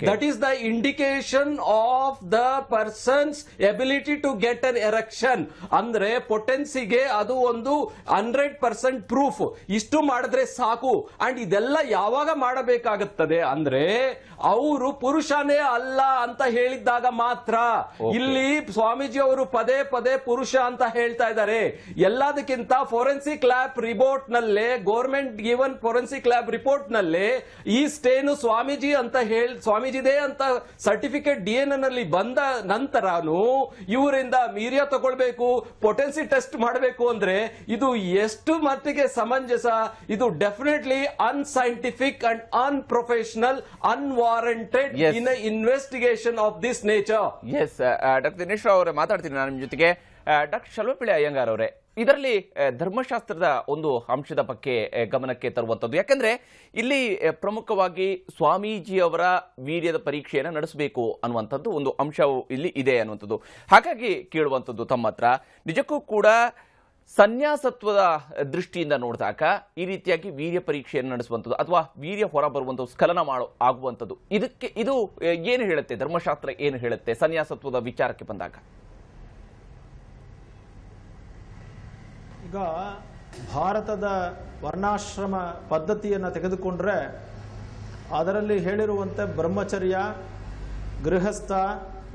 that is the indication of the person's ability to get an erection. ಅಂದ್ರೆ ಪೊಟೆನ್ಸಿಗೆ ಅದು ಒಂದು 100% ಪ್ರೂಫ್. ಇಷ್ಟು ಮಾಡಿದ್ರೆ ಸಾಕು. ಅಂಡ್ ಇದೆಲ್ಲ ಯಾವಾಗ ಮಾಡಬೇಕಾಗುತ್ತದೆ ಅಂದ್ರೆ ಅವರು ಪುರುಷನೇ ಅಲ್ಲ ಅಂತ ಹೇಳಿದ್ದಾಗ ಮಾತ್ರ. ಇಲ್ಲಿ ಸ್ವಾಮೀಜಿ ಅವರು ಪದೇ ಪದೇ ಪುರುಷ ಅಂತ ಹೇಳ್ತಾ ಇದ್ದಾರೆ. ಎಲ್ಲದಕ್ಕಿಂತ ಫೊರೆನ್ಸಿಕ್ ಲ್ಯಾಬ್ ರಿಪೋರ್ಟ್ ನಲ್ಲೇ, government given forensic lab report ನಲ್ಲೇ ಈ ಸ್ಟೇನು ಸ್ವಾಮೀಜಿ ಅಂತ ಸ್ವಾಮೀಜಿದೆ ಅಂತ ಸರ್ಟಿಫಿಕೇಟ್ DNA ನಲ್ಲಿ ಬಂದ ನಂತರನು ಇವರಿಂದ ಮೀರಿಯ ತಗೊಳ್ಬೇಕು, ಪೊಟೆನ್ಸಿ ಟೆಸ್ಟ್ ಮಾಡಬೇಕು ಅಂದ್ರೆ ಇದು ಎಷ್ಟು ಮಟ್ಟಿಗೆ ಸಮಂಜಸ? ಇದು definitely unscientific and unprofessional, unwarranted in investigation of this nature. Yes, doctor Dinesh ಅವರೇ ಮಾತಾಡ್ತೀನಿ ನಾನು ನಿಮ್ಮ ಜೊತೆಗೆ. ಡಾಕ್ಟರ್ ಶಲ್ವಪಿಳ್ಳಿ ಅಯ್ಯಂಗಾರ್ ಅವರೇ, ಇದರಲ್ಲಿ ಧರ್ಮಶಾಸ್ತ್ರದ ಒಂದು ಅಂಶದ ಬಗ್ಗೆ ಗಮನಕ್ಕೆ ತರುವಂತದ್ದು. ಯಾಕಂದ್ರೆ ಇಲ್ಲಿ ಪ್ರಮುಖವಾಗಿ ಸ್ವಾಮೀಜಿಯವರ ವೀರ್ಯದ ಪರೀಕ್ಷೆಯನ್ನು ನಡೆಸಬೇಕು ಅನ್ನುವಂಥದ್ದು ಒಂದು ಅಂಶವು ಇಲ್ಲಿ ಇದೆ ಅನ್ನುವಂಥದ್ದು. ಹಾಗಾಗಿ ಕೇಳುವಂಥದ್ದು ತಮ್ಮ ಹತ್ರ, ನಿಜಕ್ಕೂ ಕೂಡ ಸನ್ಯಾಸತ್ವದ ದೃಷ್ಟಿಯಿಂದ ನೋಡಿದಾಗ ಈ ರೀತಿಯಾಗಿ ವೀರ್ಯ ಪರೀಕ್ಷೆಯನ್ನು ನಡೆಸುವಂಥದ್ದು ಅಥವಾ ವೀರ್ಯ ಹೊರ ಬರುವಂಥದ್ದು, ಸ್ಖಲನ ಆಗುವಂಥದ್ದು, ಇದು ಏನು ಹೇಳುತ್ತೆ? ಧರ್ಮಶಾಸ್ತ್ರ ಏನು ಹೇಳುತ್ತೆ ಸನ್ಯಾಸತ್ವದ ವಿಚಾರಕ್ಕೆ ಬಂದಾಗ? ಈಗ ಭಾರತದ ವರ್ಣಾಶ್ರಮ ಪದ್ಧತಿಯನ್ನು ತೆಗೆದುಕೊಂಡ್ರೆ ಅದರಲ್ಲಿ ಹೇಳಿರುವಂತೆ ಬ್ರಹ್ಮಚರ್ಯ, ಗೃಹಸ್ಥ,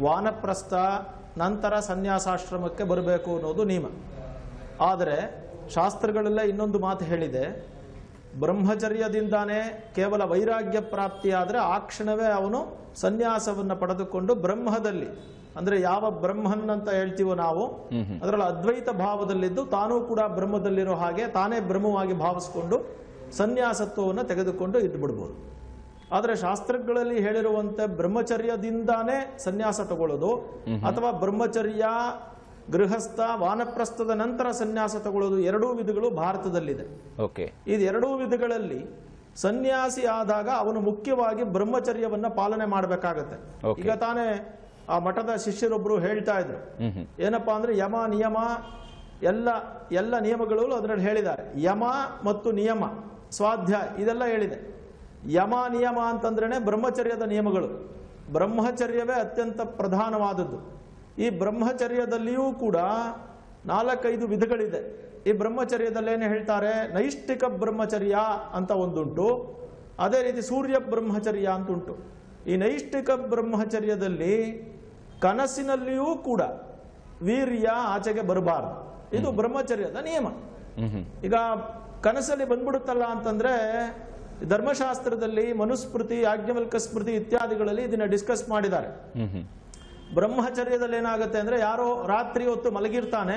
ವಾನಪ್ರಸ್ಥ, ನಂತರ ಸನ್ಯಾಸಾಶ್ರಮಕ್ಕೆ ಬರಬೇಕು ಅನ್ನೋದು ನಿಯಮ. ಆದರೆ ಶಾಸ್ತ್ರಗಳಲ್ಲೇ ಇನ್ನೊಂದು ಮಾತು ಹೇಳಿದೆ, ಬ್ರಹ್ಮಚರ್ಯದಿಂದಾನೇ ಕೇವಲ ವೈರಾಗ್ಯ ಪ್ರಾಪ್ತಿಯಾದರೆ ಆ ಕ್ಷಣವೇ ಅವನು ಸನ್ಯಾಸವನ್ನು ಪಡೆದುಕೊಂಡು ಬ್ರಹ್ಮದಲ್ಲಿ, ಅಂದ್ರೆ ಯಾವ ಬ್ರಹ್ಮನ್ ಅಂತ ಹೇಳ್ತೀವೋ ನಾವು ಅದರಲ್ಲಿ ಅದ್ವೈತ ಭಾವದಲ್ಲಿದ್ದು ತಾನೂ ಕೂಡ ಬ್ರಹ್ಮದಲ್ಲಿರೋ ಹಾಗೆ ತಾನೇ ಬ್ರಹ್ಮವಾಗಿ ಭಾವಿಸ್ಕೊಂಡು ಸನ್ಯಾಸತ್ವವನ್ನು ತೆಗೆದುಕೊಂಡು ಇದ್ಬಿಡ್ಬೋದು. ಆದರೆ ಶಾಸ್ತ್ರಗಳಲ್ಲಿ ಹೇಳಿರುವಂತೆ ಬ್ರಹ್ಮಚರ್ಯದಿಂದಾನೇ ಸನ್ಯಾಸ ತಗೊಳ್ಳೋದು ಅಥವಾ ಬ್ರಹ್ಮಚರ್ಯ, ಗೃಹಸ್ಥ, ವಾನಪ್ರಸ್ಥದ ನಂತರ ಸನ್ಯಾಸ ತಗೊಳ್ಳೋದು ಎರಡೂ ವಿಧಗಳು ಭಾರತದಲ್ಲಿದೆ. ಇದೆರಡೂ ವಿಧಗಳಲ್ಲಿ ಸನ್ಯಾಸಿ ಆದಾಗ ಅವನು ಮುಖ್ಯವಾಗಿ ಬ್ರಹ್ಮಚರ್ಯವನ್ನ ಪಾಲನೆ ಮಾಡಬೇಕಾಗತ್ತೆ. ಈಗ ತಾನೇ ಆ ಮಠದ ಶಿಷ್ಯರೊಬ್ರು ಹೇಳ್ತಾ ಇದ್ರು, ಏನಪ್ಪಾ ಅಂದ್ರೆ ಯಮ ನಿಯಮ ಎಲ್ಲ ನಿಯಮಗಳು ಅದರಲ್ಲಿ ಹೇಳಿದ್ದಾರೆ. ಯಮ ಮತ್ತು ನಿಯಮ, ಸ್ವಾಧ್ಯಾಯ ಇದೆಲ್ಲ ಹೇಳಿದೆ. ಯಮ ನಿಯಮ ಅಂತಂದ್ರೇನೆ ಬ್ರಹ್ಮಚರ್ಯದ ನಿಯಮಗಳು. ಬ್ರಹ್ಮಚರ್ಯವೇ ಅತ್ಯಂತ ಪ್ರಧಾನವಾದದ್ದು. ಈ ಬ್ರಹ್ಮಚರ್ಯದಲ್ಲಿಯೂ ಕೂಡ 4-5 ವಿಧಗಳಿದೆ. ಈ ಬ್ರಹ್ಮಚರ್ಯದಲ್ಲೇನು ಹೇಳ್ತಾರೆ, ನೈಷ್ಠಿಕ ಬ್ರಹ್ಮಚರ್ಯ ಅಂತ ಒಂದುಂಟು, ಅದೇ ರೀತಿ ಸೂರ್ಯ ಬ್ರಹ್ಮಚರ್ಯ ಅಂತ ಉಂಟು. ಈ ನೈಷ್ಠಿಕ ಬ್ರಹ್ಮಚರ್ಯದಲ್ಲಿ ಕನಸಿನಲ್ಲಿಯೂ ಕೂಡ ವೀರ್ಯ ಆಚೆಗೆ ಬರಬಾರದು. ಇದು ಬ್ರಹ್ಮಚರ್ಯದ ನಿಯಮ. ಈಗ ಕನಸಲ್ಲಿ ಬಂದ್ಬಿಡುತ್ತಲ್ಲ ಅಂತಂದ್ರೆ ಧರ್ಮಶಾಸ್ತ್ರದಲ್ಲಿ ಮನುಸ್ಮೃತಿ, ಯಾಜ್ಞವಲ್ಕ ಸ್ಮೃತಿ ಇತ್ಯಾದಿಗಳಲ್ಲಿ ಇದನ್ನ ಡಿಸ್ಕಸ್ ಮಾಡಿದ್ದಾರೆ. ಬ್ರಹ್ಮಚರ್ಯದಲ್ಲಿ ಏನಾಗುತ್ತೆ ಅಂದ್ರೆ ಯಾರೋ ರಾತ್ರಿ ಹೊತ್ತು ಮಲಗಿರ್ತಾನೆ,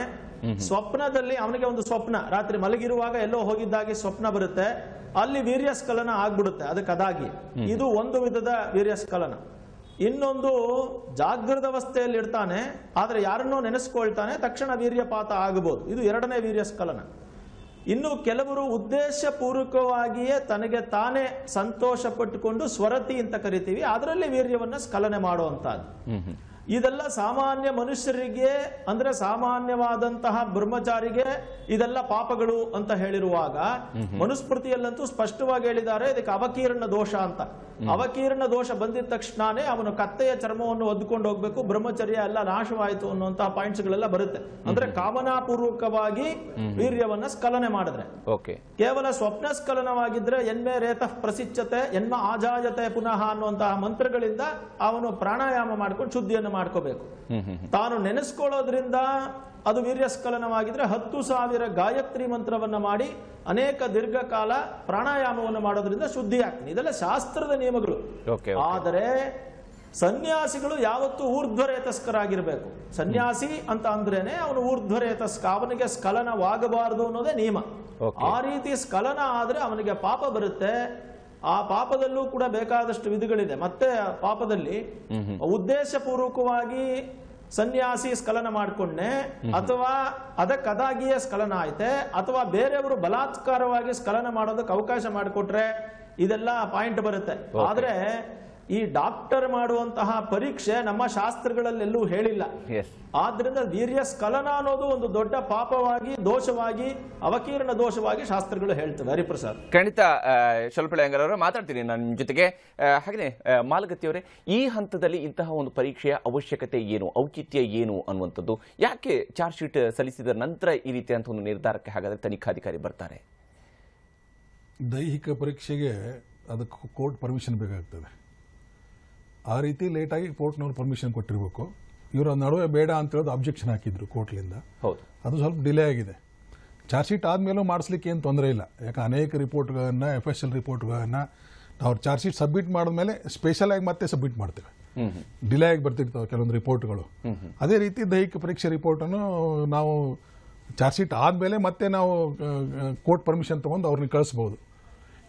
ಸ್ವಪ್ನದಲ್ಲಿ ಅವನಿಗೆ ಒಂದು ಸ್ವಪ್ನ, ರಾತ್ರಿ ಮಲಗಿರುವಾಗ ಎಲ್ಲೋ ಹೋಗಿದ್ದಾಗಿ ಸ್ವಪ್ನ ಬರುತ್ತೆ, ಅಲ್ಲಿ ವೀರ್ಯಸ್ಖಲನ ಆಗ್ಬಿಡುತ್ತೆ ಅದಕ್ಕದಾಗಿ. ಇದು ಒಂದು ವಿಧದ ವೀರ್ಯಸ್ಖಲನ. ಇನ್ನೊಂದು ಜಾಗೃತ ಅವಸ್ಥೆಯಲ್ಲಿ ಇರ್ತಾನೆ, ಆದ್ರೆ ಯಾರನ್ನೋ ನೆನೆಸ್ಕೊಳ್ತಾನೆ, ತಕ್ಷಣ ವೀರ್ಯಪಾತ ಆಗಬಹುದು. ಇದು ಎರಡನೇ ವೀರ್ಯಸ್ಖಲನ. ಇನ್ನು ಕೆಲವರು ಉದ್ದೇಶ ಪೂರ್ವಕವಾಗಿಯೇ ತನಗೆ ತಾನೇ ಸಂತೋಷ ಪಟ್ಟುಕೊಂಡು ಸ್ವರತಿ ಅಂತ ಕರಿತೀವಿ, ಅದರಲ್ಲಿ ವೀರ್ಯವನ್ನ ಸ್ಖಲನೆ ಮಾಡುವಂತಹದ್ದು. ಇದೆಲ್ಲ ಸಾಮಾನ್ಯ ಮನುಷ್ಯರಿಗೆ ಅಂದ್ರೆ ಸಾಮಾನ್ಯವಾದಂತಹ ಬ್ರಹ್ಮಚಾರಿಗೆ ಇದೆಲ್ಲ ಪಾಪಗಳು ಅಂತ ಹೇಳಿರುವಾಗ ಮನುಸ್ಮೃತಿಯಲ್ಲಂತೂ ಸ್ಪಷ್ಟವಾಗಿ ಹೇಳಿದ್ದಾರೆ ಇದಕ್ಕೆ ಅವಕೀರ್ಣ ದೋಷ ಅಂತ. ಅವಕೀರ್ಣ ದೋಷ ಬಂದಿದ ತಕ್ಷಣನೇ ಅವನು ಕತ್ತೆಯ ಚರ್ಮವನ್ನು ಒದ್ದುಕೊಂಡು ಹೋಗ್ಬೇಕು, ಬ್ರಹ್ಮಚರ್ಯ ಎಲ್ಲ ನಾಶವಾಯಿತು ಅನ್ನುವಂತಹ ಪಾಯಿಂಟ್ಸ್ ಗಳೆಲ್ಲ ಬರುತ್ತೆ. ಅಂದ್ರೆ ಕಾಮನಾಪೂರ್ವಕವಾಗಿ ವೀರ್ಯವನ್ನ ಸ್ಖಲನೆ ಮಾಡಿದ್ರೆ. ಕೇವಲ ಸ್ವಪ್ನ ಸ್ಖಲನವಾಗಿದ್ರೆ ಎನ್ಮೆ ರೇತಃ ಪ್ರಸಿಚ್ಚತೆ ಎನ್ಮ ಆಜಾಯತೆ ಪುನಃ ಅನ್ನುವಂತಹ ಮಂತ್ರಗಳಿಂದ ಅವನು ಪ್ರಾಣಾಯಾಮ ಮಾಡ್ಕೊಂಡು ಶುದ್ಧಿಯನ್ನು ಮಾಡ್ಕೋಬೇಕು. ತಾನು ನೆನೆಸ್ಕೊಳ್ಳೋದ್ರಿಂದ ಅದು ವೀರ್ಯಸ್ಖಲನವಾಗಿದ್ರೆ 10,000 ಗಾಯತ್ರಿ ಮಂತ್ರವನ್ನ ಮಾಡಿ ಅನೇಕ ದೀರ್ಘಕಾಲ ಪ್ರಾಣಾಯಾಮವನ್ನು ಮಾಡೋದ್ರಿಂದ ಶುದ್ಧಿ ಆಗ್ತದೆ. ಇದೆಲ್ಲ ಶಾಸ್ತ್ರದ ನಿಯಮಗಳು. ಆದರೆ ಸನ್ಯಾಸಿಗಳು ಯಾವತ್ತೂ ಊರ್ಧ್ವರೇತಸ್ಕರಾಗಿರ್ಬೇಕು. ಸನ್ಯಾಸಿ ಅಂತ ಅಂದ್ರೇನೆ ಅವನು ಊರ್ಧ್ವರೇತಸ್ಕ, ಅವನಿಗೆ ಸ್ಖಲನವಾಗಬಾರದು ಅನ್ನೋದೇ ನಿಯಮ. ಆ ರೀತಿ ಸ್ಖಲನ ಆದ್ರೆ ಅವನಿಗೆ ಪಾಪ ಬರುತ್ತೆ. ಆ ಪಾಪದಲ್ಲೂ ಕೂಡ ಬೇಕಾದಷ್ಟು ವಿಧಗಳಿದೆ. ಮತ್ತೆ ಪಾಪದಲ್ಲಿ ಉದ್ದೇಶಪೂರ್ವಕವಾಗಿ ಸನ್ಯಾಸಿ ಸ್ಖಲನ ಮಾಡ್ಕೊಂಡೆ, ಅಥವಾ ಅದಕ್ಕದಾಗಿಯೇ ಸ್ಖಲನ ಆಯ್ತೆ, ಅಥವಾ ಬೇರೆಯವರು ಬಲಾತ್ಕಾರವಾಗಿ ಸ್ಖಲನ ಮಾಡೋದಕ್ಕೆ ಅವಕಾಶ ಮಾಡಿಕೊಟ್ರೆ ಇದೆಲ್ಲ ಪಾಯಿಂಟ್ ಬರುತ್ತೆ. ಆದ್ರೆ ಈ ಡಾಕ್ಟರ್ ಮಾಡುವಂತಹ ಪರೀಕ್ಷೆ ನಮ್ಮ ಶಾಸ್ತ್ರಗಳಲ್ಲೆಲ್ಲೂ ಹೇಳಿಲ್ಲ. ಆದ್ರಿಂದ ವೀರ್ಯ ಸ್ಖಲನ ಅನ್ನೋದು ಒಂದು ದೊಡ್ಡ ಪಾಪವಾಗಿ, ದೋಷವಾಗಿ, ಅವಕೀರ್ಣ ದೋಷವಾಗಿ ಶಾಸ್ತ್ರಗಳು ಹೇಳ್ತವೆ. ಹರಿಪ್ರಸಾದ್, ಖಂಡಿತ ಶಲ್ಪಳೆಯಂಗರವರ ಮಾತಾಡ್ತೀನಿ ನಾನು ನಿಮ್ಮ ಜೊತೆಗೆ. ಹಾಗೆ ಮಾಲಗತ್ತಿಯವರೇ, ಈ ಹಂತದಲ್ಲಿ ಇಂತಹ ಒಂದು ಪರೀಕ್ಷೆಯ ಅವಶ್ಯಕತೆ ಏನು, ಔಚಿತ್ಯ ಏನು ಅನ್ನುವಂಥದ್ದು, ಯಾಕೆ ಚಾರ್ಜ್ ಶೀಟ್ ಸಲ್ಲಿಸಿದ ನಂತರ ಈ ರೀತಿಯಂತಹ ಒಂದು ನಿರ್ಧಾರಕ್ಕೆ ಹಾಗಾದ್ರೆ ತನಿಖಾಧಿಕಾರಿ ಬರ್ತಾರೆ? ದೈಹಿಕ ಪರೀಕ್ಷೆಗೆ ಅದಕ್ಕೆ ಕೋರ್ಟ್ ಪರ್ಮಿಷನ್ ಬೇಕಾಗ್ತದೆ. ಆ ರೀತಿ ಲೇಟಾಗಿ ಕೋರ್ಟ್ನವ್ರು ಪರ್ಮಿಷನ್ ಕೊಟ್ಟಿರಬೇಕು. ಇವರ ನಡುವೆ ಬೇಡ ಅಂತ ಹೇಳೋದು ಅಬ್ಜೆಕ್ಷನ್ ಹಾಕಿದ್ರು ಕೋರ್ಟ್ಲಿಂದ. ಅದು ಸ್ವಲ್ಪ ಡಿಲೇ ಆಗಿದೆ. ಚಾರ್ಜ್ ಶೀಟ್ ಆದಮೇಲೂ ಮಾಡಿಸ್ಲಿಕ್ಕೆ ಏನು ತೊಂದರೆ ಇಲ್ಲ. ಯಾಕೆ ಅನೇಕ ರಿಪೋರ್ಟ್ಗಳನ್ನು, FSL ರಿಪೋರ್ಟ್ಗಳನ್ನು ನಾವು ಚಾರ್ಜ್ ಶೀಟ್ ಸಬ್ಮಿಟ್ ಮಾಡಿದ್ಮೇಲೆ ಸ್ಪೆಷಲ್ ಆಗಿ ಮತ್ತೆ ಸಬ್ಮಿಟ್ ಮಾಡ್ತೇವೆ. ಡಿಲೇ ಆಗಿ ಬರ್ತಿರ್ತವೆ ಕೆಲವೊಂದು ರಿಪೋರ್ಟ್ಗಳು. ಅದೇ ರೀತಿ ದೈಹಿಕ ಪರೀಕ್ಷೆ ರಿಪೋರ್ಟನ್ನು ನಾವು ಚಾರ್ಜ್ ಶೀಟ್ ಆದಮೇಲೆ ಮತ್ತೆ ನಾವು ಕೋರ್ಟ್ ಪರ್ಮಿಷನ್ ತೊಗೊಂಡು ಅವ್ರನ್ನ ಕಳಿಸ್ಬೋದು.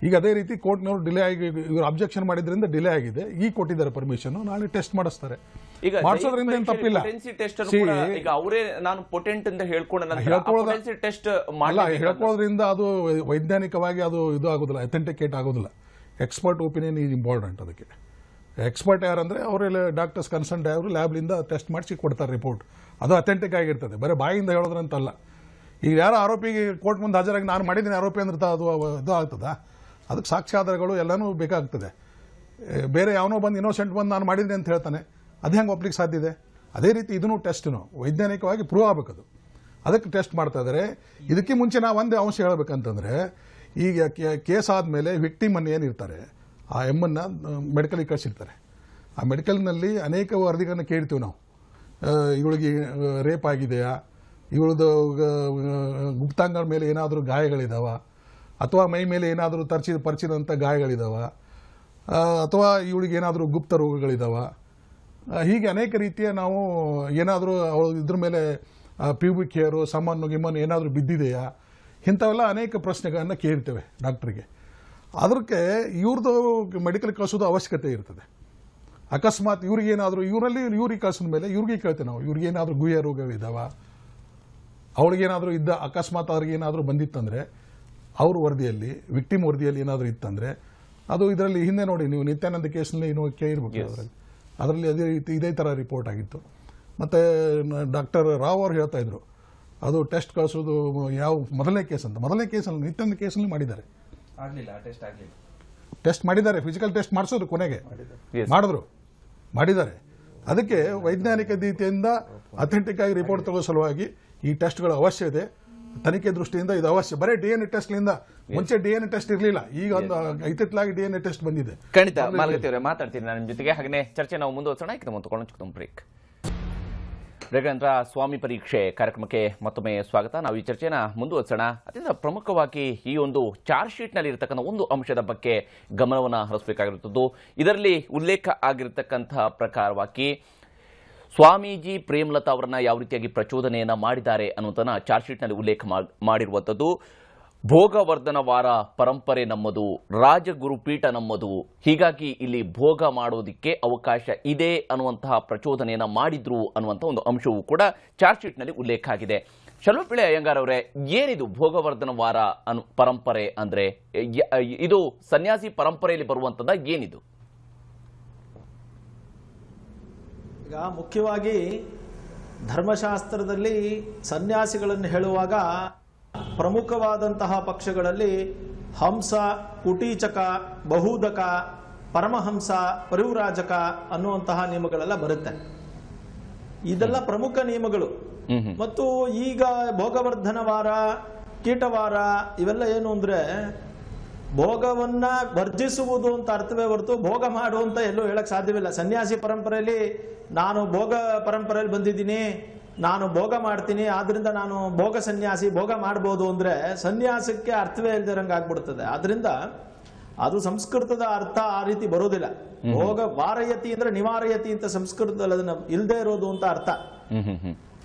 ಈಗ ಅದೇ ರೀತಿ ಕೋರ್ಟ್ನವರು ಡಿಲೇ ಆಗಿ ಇವರು ಅಬ್ಜೆಕ್ಷನ್ ಮಾಡಿದ್ರಿಂದ ಡಿಲೇ ಆಗಿದೆ. ಈಗ ಕೊಟ್ಟಿದ್ದಾರೆ ಪರ್ಮಿಷನ್, ನಾಳೆ ಟೆಸ್ಟ್ ಮಾಡಿಸ್ತಾರೆ. ಮಾಡಿಸೋದ್ರಿಂದ ಏನು ತಪ್ಪಿಲ್ಲ. ಹೇಳ್ಕೊಳ್ಳೋದ್ರಿಂದ ಅದು ವೈಜ್ಞಾನಿಕವಾಗಿ ಅದು ಇದು ಆಗೋದಿಲ್ಲ, ಅಥೆಂಟಿಕೇಟ್ ಆಗೋದಿಲ್ಲ. Expert opinion is important. ಅದಕ್ಕೆ ಎಕ್ಸ್ಪರ್ಟ್ ಯಾರಂದ್ರೆ ಅವರೆಲ್ಲ ಡಾಕ್ಟರ್ಸ್ ಕನ್ಸಲ್ಟ್ ಅವರು ಲ್ಯಾಬ್ಲಿಂದ ಟೆಸ್ಟ್ ಮಾಡಿಸಿ ಕೊಡ್ತಾರೆ ರಿಪೋರ್ಟ್. ಅದು ಅಥೆಂಟಿಕ್ ಆಗಿರ್ತದೆ, ಬರೀ ಬಾಯಿಂದ ಹೇಳೋದ್ರಂತಲ್ಲ. ಈಗ ಯಾರೋ ಆರೋಪಿಗೆ ಕೋರ್ಟ್ ಮುಂದೆ ಹಾಜರಾಗಿ ನಾನು ಮಾಡಿದ್ದೀನಿ ಆರೋಪಿ ಅಂದ್ರೆ ಅದು ಇದು ಆಗ್ತದ? ಅದಕ್ಕೆ ಸಾಕ್ಷ್ಯಾಧಾರಗಳು ಎಲ್ಲನೂ ಬೇಕಾಗ್ತದೆ. ಬೇರೆ ಯಾವನೋ ಬಂದು ಇನ್ನೋಸೆಂಟ್ ಬಂದು ನಾನು ಮಾಡಿದ್ದೀನಿ ಅಂತ ಹೇಳ್ತಾನೆ, ಅದು ಹೆಂಗೆ ಒಪ್ಲಿಕ್ಕೆ ಸಾಧ್ಯ ಇದೆ? ಅದೇ ರೀತಿ ಇದನ್ನು ಟೆಸ್ಟ್ನು ವೈಜ್ಞಾನಿಕವಾಗಿ ಪ್ರೂವ್ ಆಗಬೇಕದು. ಅದಕ್ಕೆ ಟೆಸ್ಟ್ ಮಾಡ್ತಾ ಇದ್ದಾರೆ. ಇದಕ್ಕೆ ಮುಂಚೆ ನಾವು ಒಂದೇ ಅಂಶ ಹೇಳಬೇಕಂತಂದ್ರೆ, ಈಗ ಕೇಸ್ ಆದಮೇಲೆ ವಿಕ್ಟಿಮ್ ಅನ್ನು ಏನಿರ್ತಾರೆ ಆ ಎಮ್ಮನ್ನು ಮೆಡಿಕಲ್ಗೆ ಕಳಿಸಿರ್ತಾರೆ. ಆ ಮೆಡಿಕಲ್ನಲ್ಲಿ ಅನೇಕ ವರದಿಗಳನ್ನು ಕೇಳ್ತೀವಿ ನಾವು. ಇವಳಿಗೆ ರೇಪ್ ಆಗಿದೆಯಾ, ಇವಳದು ಗುಪ್ತಾಂಗಗಳ ಮೇಲೆ ಏನಾದರೂ ಗಾಯಗಳಿದಾವ, ಅಥವಾ ಮೈ ಮೇಲೆ ಏನಾದರೂ ಪರಿಚಿದಂಥ ಗಾಯಗಳಿದಾವ, ಅಥವಾ ಇವಳಿಗೆ ಏನಾದರೂ ಗುಪ್ತ ರೋಗಗಳಿದಾವ. ಹೀಗೆ ಅನೇಕ ರೀತಿಯ ನಾವು ಏನಾದರೂ ಇದ್ರ ಮೇಲೆ ಪ್ಯೂಬಿಕ್ ಹೇರು, ಸಾಮಾನು ಗಿಮ್ಮನ್ನು ಏನಾದರೂ ಬಿದ್ದಿದೆಯಾ, ಇಂಥವೆಲ್ಲ ಅನೇಕ ಪ್ರಶ್ನೆಗಳನ್ನು ಕೇಳ್ತೇವೆ ಡಾಕ್ಟ್ರಿಗೆ. ಅದಕ್ಕೆ ಇವ್ರದ್ದು ಮೆಡಿಕಲ್ ಕಳಿಸೋದು ಅವಶ್ಯಕತೆ ಇರ್ತದೆ. ಅಕಸ್ಮಾತ್ ಇವ್ರಿಗೇನಾದರೂ ಇವ್ರಿಗೆ ಕಳಿಸಿದ ಮೇಲೆ ಇವ್ರಿಗೆ ಕೇಳ್ತೇವೆ ನಾವು, ಇವ್ರಿಗೇನಾದರೂ ಗುಹ್ಯ ರೋಗವಿದ್ದಾವ, ಅವಳಿಗೇನಾದರೂ ಇದ್ದ, ಅಕಸ್ಮಾತ್ ಅವ್ರಿಗೇನಾದರೂ ಬಂದಿತ್ತಂದರೆ ಅವ್ರ ವರದಿಯಲ್ಲಿ, ವಿಕ್ಟಿಮ್ ವರದಿಯಲ್ಲಿ ಏನಾದರೂ ಇತ್ತಂದರೆ ಅದು ಇದರಲ್ಲಿ ಹಿಂದೆ ನೋಡಿ ನೀವು ನಿತ್ಯಾನಂದ ಕೇಸ್ನಲ್ಲಿ ಏನೋ ಕೇಳಿರ್ಬೇಕು, ಅದರಲ್ಲಿ ಅದೇ ರೀತಿ ಇದೇ ಥರ ರಿಪೋರ್ಟ್ ಆಗಿತ್ತು. ಮತ್ತು ಡಾಕ್ಟರ್ ರಾವ್ ಅವರು ಹೇಳ್ತಾ ಇದ್ರು ಅದು ಟೆಸ್ಟ್ ಕಳಿಸೋದು ಯಾವ ಮೊದಲನೇ ಕೇಸಲ್ಲಿ ನಿತ್ಯಾನಂದ ಕೇಸಲ್ಲಿ ಮಾಡಿದ್ದಾರೆ, ಟೆಸ್ಟ್ ಮಾಡಿದ್ದಾರೆ, ಫಿಸಿಕಲ್ ಟೆಸ್ಟ್ ಮಾಡಿಸೋದು ಕೊನೆಗೆ ಮಾಡಿದ್ದಾರೆ. ಅದಕ್ಕೆ ವೈಜ್ಞಾನಿಕ ರೀತಿಯಿಂದ ಅಥೆಂಟಿಕ್ ಆಗಿ ರಿಪೋರ್ಟ್ ತಗೋ ಸಲುವಾಗಿ ಈ ಟೆಸ್ಟ್ಗಳ ಅವಶ್ಯ ಇದೆ. ತನಿಖೆ ದೃಷ್ಟಿಯಿಂದ ಇದು ಅವಶ್ಯ. ಬರೀ DNA ಟೆಸ್ಟ್ನಿಂದ ಮುಂಚೆ DNA ಟೆಸ್ಟ್ ಇರಲಿಲ್ಲ, ಈಗ ಒಂದು ಇತ್ತಿತ್ತಲಾಗಿ DNA ಟೆಸ್ಟ್ ಬಂದಿದೆ. ಖಂಡಿತ ಮಾಲಗತ್ತಿ ಅವರೇ ಮಾತಾಡ್ತೀನಿ ನಾನು ನಿಮ್ಮ ಜೊತೆಗೆ. ಹಾಗೆ ಚರ್ಚೆ ನಾವು ಮುಂದುವರಿಸೋಣ. ಬ್ರೇಕ್. ನಂತರ ಸ್ವಾಮಿ ಪರೀಕ್ಷೆ ಕಾರ್ಯಕ್ರಮಕ್ಕೆ ಮತ್ತೊಮ್ಮೆ ಸ್ವಾಗತ. ನಾವು ಈ ಚರ್ಚೆನ ಮುಂದುವರಿಸೋಣ. ಅತ್ಯಂತ ಪ್ರಮುಖವಾಗಿ ಈ ಒಂದು ಚಾರ್ಜ್ ಶೀಟ್ನಲ್ಲಿ ಇರತಕ್ಕಂಥ ಒಂದು ಅಂಶದ ಬಗ್ಗೆ ಗಮನವನ್ನು ಹರಿಸಬೇಕಾಗಿರುತ್ತದೆ. ಇದರಲ್ಲಿ ಉಲ್ಲೇಖ ಆಗಿರತಕ್ಕಂತಹ ಪ್ರಕಾರವಾಗಿ ಸ್ವಾಮೀಜಿ ಪ್ರೇಮಲತಾ ಅವರನ್ನ ಯಾವ ರೀತಿಯಾಗಿ ಪ್ರಚೋದನೆಯನ್ನ ಮಾಡಿದ್ದಾರೆ ಅನ್ನುವುದನ್ನ ಚಾರ್ಜ್ ಶೀಟ್ನಲ್ಲಿ ಉಲ್ಲೇಖ ಮಾಡಿರುವಂಥದ್ದು. ಭೋಗವರ್ಧನವಾರ ಪರಂಪರೆ ನಮ್ಮದು, ರಾಜಗುರುಪೀಠ ನಮ್ಮದು, ಹೀಗಾಗಿ ಇಲ್ಲಿ ಭೋಗ ಮಾಡೋದಕ್ಕೆ ಅವಕಾಶ ಇದೆ ಅನ್ನುವಂತಹ ಪ್ರಚೋದನೆಯನ್ನ ಮಾಡಿದ್ರು ಅನ್ನುವಂಥ ಒಂದು ಅಂಶವೂ ಕೂಡ ಚಾರ್ಜ್ ಶೀಟ್ನಲ್ಲಿ ಉಲ್ಲೇಖ ಆಗಿದೆ. ಶಲ್ವಪಿಳ್ಳೆ ಅಯ್ಯಂಗಾರ್ ಅವರೇ, ಏನಿದು ಭೋಗವರ್ಧನವಾರ ಪರಂಪರೆ ಅಂದ್ರೆ? ಇದು ಸನ್ಯಾಸಿ ಪರಂಪರೆಯಲ್ಲಿ ಬರುವಂತದ ಏನಿದು? ಈಗ ಮುಖ್ಯವಾಗಿ ಧರ್ಮಶಾಸ್ತ್ರದಲ್ಲಿ ಸನ್ಯಾಸಿಗಳನ್ನು ಹೇಳುವಾಗ ಪ್ರಮುಖವಾದಂತಹ ಪಕ್ಷಗಳಲ್ಲಿ ಹಂಸ, ಕುಟೀಚಕ, ಬಹುದಕ, ಪರಮಹಂಸ, ಪರಿವ್ರಾಜಕ ಅನ್ನುವಂತಹ ನಿಯಮಗಳೆಲ್ಲ ಬರುತ್ತೆ. ಇದೆಲ್ಲ ಪ್ರಮುಖ ನಿಯಮಗಳು. ಮತ್ತು ಈಗ ಭೋಗವರ್ಧನವಾರ, ಕೀಟವಾರ ಇವೆಲ್ಲ ಏನು ಅಂದ್ರೆ ಭೋಗವನ್ನ ವರ್ಜಿಸುವುದು ಅಂತ ಅರ್ಥವೇ ಹೊರತು ಭೋಗ ಮಾಡುವಂತ ಎಲ್ಲೂ ಹೇಳಕ್ ಸಾಧ್ಯವಿಲ್ಲ. ಸನ್ಯಾಸಿ ಪರಂಪರೆಯಲ್ಲಿ ನಾನು ಭೋಗ ಪರಂಪರೆಯಲ್ಲಿ ಬಂದಿದ್ದೀನಿ, ನಾನು ಭೋಗ ಮಾಡ್ತೀನಿ, ಆದ್ರಿಂದ ನಾನು ಭೋಗ ಸನ್ಯಾಸಿ, ಭೋಗ ಮಾಡ್ಬೋದು ಅಂದ್ರೆ ಸನ್ಯಾಸಕ್ಕೆ ಅರ್ಥವೇ ಇಲ್ದಿರಂಗೆ ಆಗ್ಬಿಡ್ತದೆ. ಆದ್ರಿಂದ ಅದು ಸಂಸ್ಕೃತದ ಅರ್ಥ ಆ ರೀತಿ ಬರೋದಿಲ್ಲ. ಭೋಗ ವಾರಯತಿ ಅಂದ್ರೆ ನಿವಾರಯತಿ ಅಂತ ಸಂಸ್ಕೃತದಲ್ಲಿ ಅದನ್ನ ಇಲ್ದೇ ಇರೋದು ಅಂತ ಅರ್ಥ.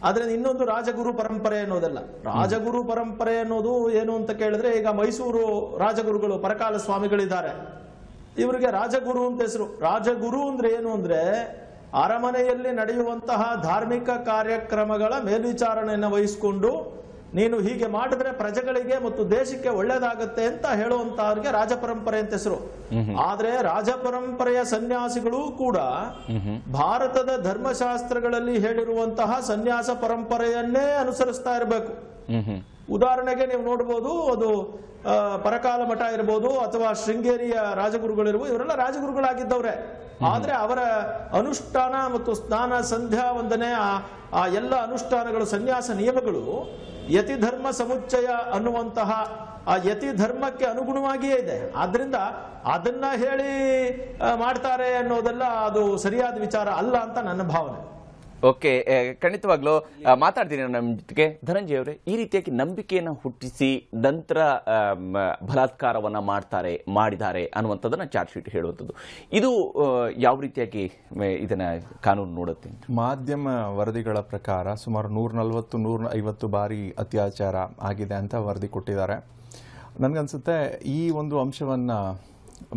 ಆದ್ರೆ ಇನ್ನೊಂದು ರಾಜಗುರು ಪರಂಪರೆ ಅನ್ನೋದಲ್ಲ. ರಾಜಗುರು ಪರಂಪರೆ ಅನ್ನೋದು ಏನು ಅಂತ ಕೇಳಿದ್ರೆ, ಈಗ ಮೈಸೂರು ರಾಜಗುರುಗಳು ಪರಕಾಲ ಸ್ವಾಮಿಗಳಿದ್ದಾರೆ, ಇವರಿಗೆ ರಾಜಗುರು ಅಂತ ಹೆಸರು. ರಾಜಗುರು ಅಂದ್ರೆ ಏನು ಅಂದ್ರೆ ಅರಮನೆಯಲ್ಲಿ ನಡೆಯುವಂತಹ ಧಾರ್ಮಿಕ ಕಾರ್ಯಕ್ರಮಗಳ ಮೇಲ್ವಿಚಾರಣೆಯನ್ನು ವಹಿಸಿಕೊಂಡು ನೀನು ಹೀಗೆ ಮಾಡಿದ್ರೆ ಪ್ರಜೆಗಳಿಗೆ ಮತ್ತು ದೇಶಕ್ಕೆ ಒಳ್ಳೇದಾಗತ್ತೆ ಅಂತ ಹೇಳುವಂತಹವ್ರಿಗೆ ರಾಜಪರಂಪರೆ ಅಂತ ಹೆಸರು. ಆದ್ರೆ ರಾಜಪರಂಪರೆಯ ಸನ್ಯಾಸಿಗಳು ಕೂಡ ಭಾರತದ ಧರ್ಮಶಾಸ್ತ್ರಗಳಲ್ಲಿ ಹೇಳಿರುವಂತಹ ಸನ್ಯಾಸ ಪರಂಪರೆಯನ್ನೇ ಅನುಸರಿಸ್ತಾ ಇರಬೇಕು. ಉದಾಹರಣೆಗೆ ನೀವು ನೋಡಬಹುದು, ಅದು ಪರಕಾಲ ಮಠ ಇರಬಹುದು ಅಥವಾ ಶೃಂಗೇರಿಯ ರಾಜಗುರುಗಳಿರ್ಬೋದು, ಇವರೆಲ್ಲ ರಾಜಗುರುಗಳಾಗಿದ್ದವ್ರೆ. ಆದ್ರೆ ಅವರ ಅನುಷ್ಠಾನ ಮತ್ತು ಸ್ನಾನ, ಸಂಧ್ಯಾ ವಂದನೆ, ಆ ಎಲ್ಲ ಅನುಷ್ಠಾನಗಳು, ಸನ್ಯಾಸ ನಿಯಮಗಳು ಯತಿ ಧರ್ಮ ಸಮುಚ್ಚಯ ಅನ್ನುವಂತಹ ಆ ಯತಿ ಧರ್ಮಕ್ಕೆ ಅನುಗುಣವಾಗಿಯೇ ಇದೆ. ಆದ್ರಿಂದ ಅದನ್ನ ಹೇಳಿ ಮಾಡ್ತಾರೆ ಅನ್ನೋದೆಲ್ಲ ಅದು ಸರಿಯಾದ ವಿಚಾರ ಅಲ್ಲ ಅಂತ ನನ್ನ ಭಾವನೆ. ಓಕೆ, ಖಂಡಿತವಾಗ್ಲೂ ಮಾತಾಡ್ತೀನಿ ನಮ್ಮ ಜೊತೆಗೆ. ಧನಂಜಯ ಅವರೇ, ಈ ರೀತಿಯಾಗಿ ನಂಬಿಕೆಯನ್ನು ಹುಟ್ಟಿಸಿ ನಂತರ ಬಲಾತ್ಕಾರವನ್ನ ಮಾಡಿದ್ದಾರೆ ಅನ್ನುವಂಥದ್ದನ್ನ ಚಾರ್ಜ್ ಶೀಟ್ ಹೇಳುವಂಥದ್ದು, ಇದು ಯಾವ ರೀತಿಯಾಗಿ ಇದನ್ನ ಕಾನೂನು ನೋಡುತ್ತೆ? ಮಾಧ್ಯಮ ವರದಿಗಳ ಪ್ರಕಾರ ಸುಮಾರು 140-150 ಬಾರಿ ಅತ್ಯಾಚಾರ ಆಗಿದೆ ಅಂತ ವರದಿ ಕೊಟ್ಟಿದ್ದಾರೆ. ನನಗನ್ಸುತ್ತೆ ಈ ಒಂದು ಅಂಶವನ್ನ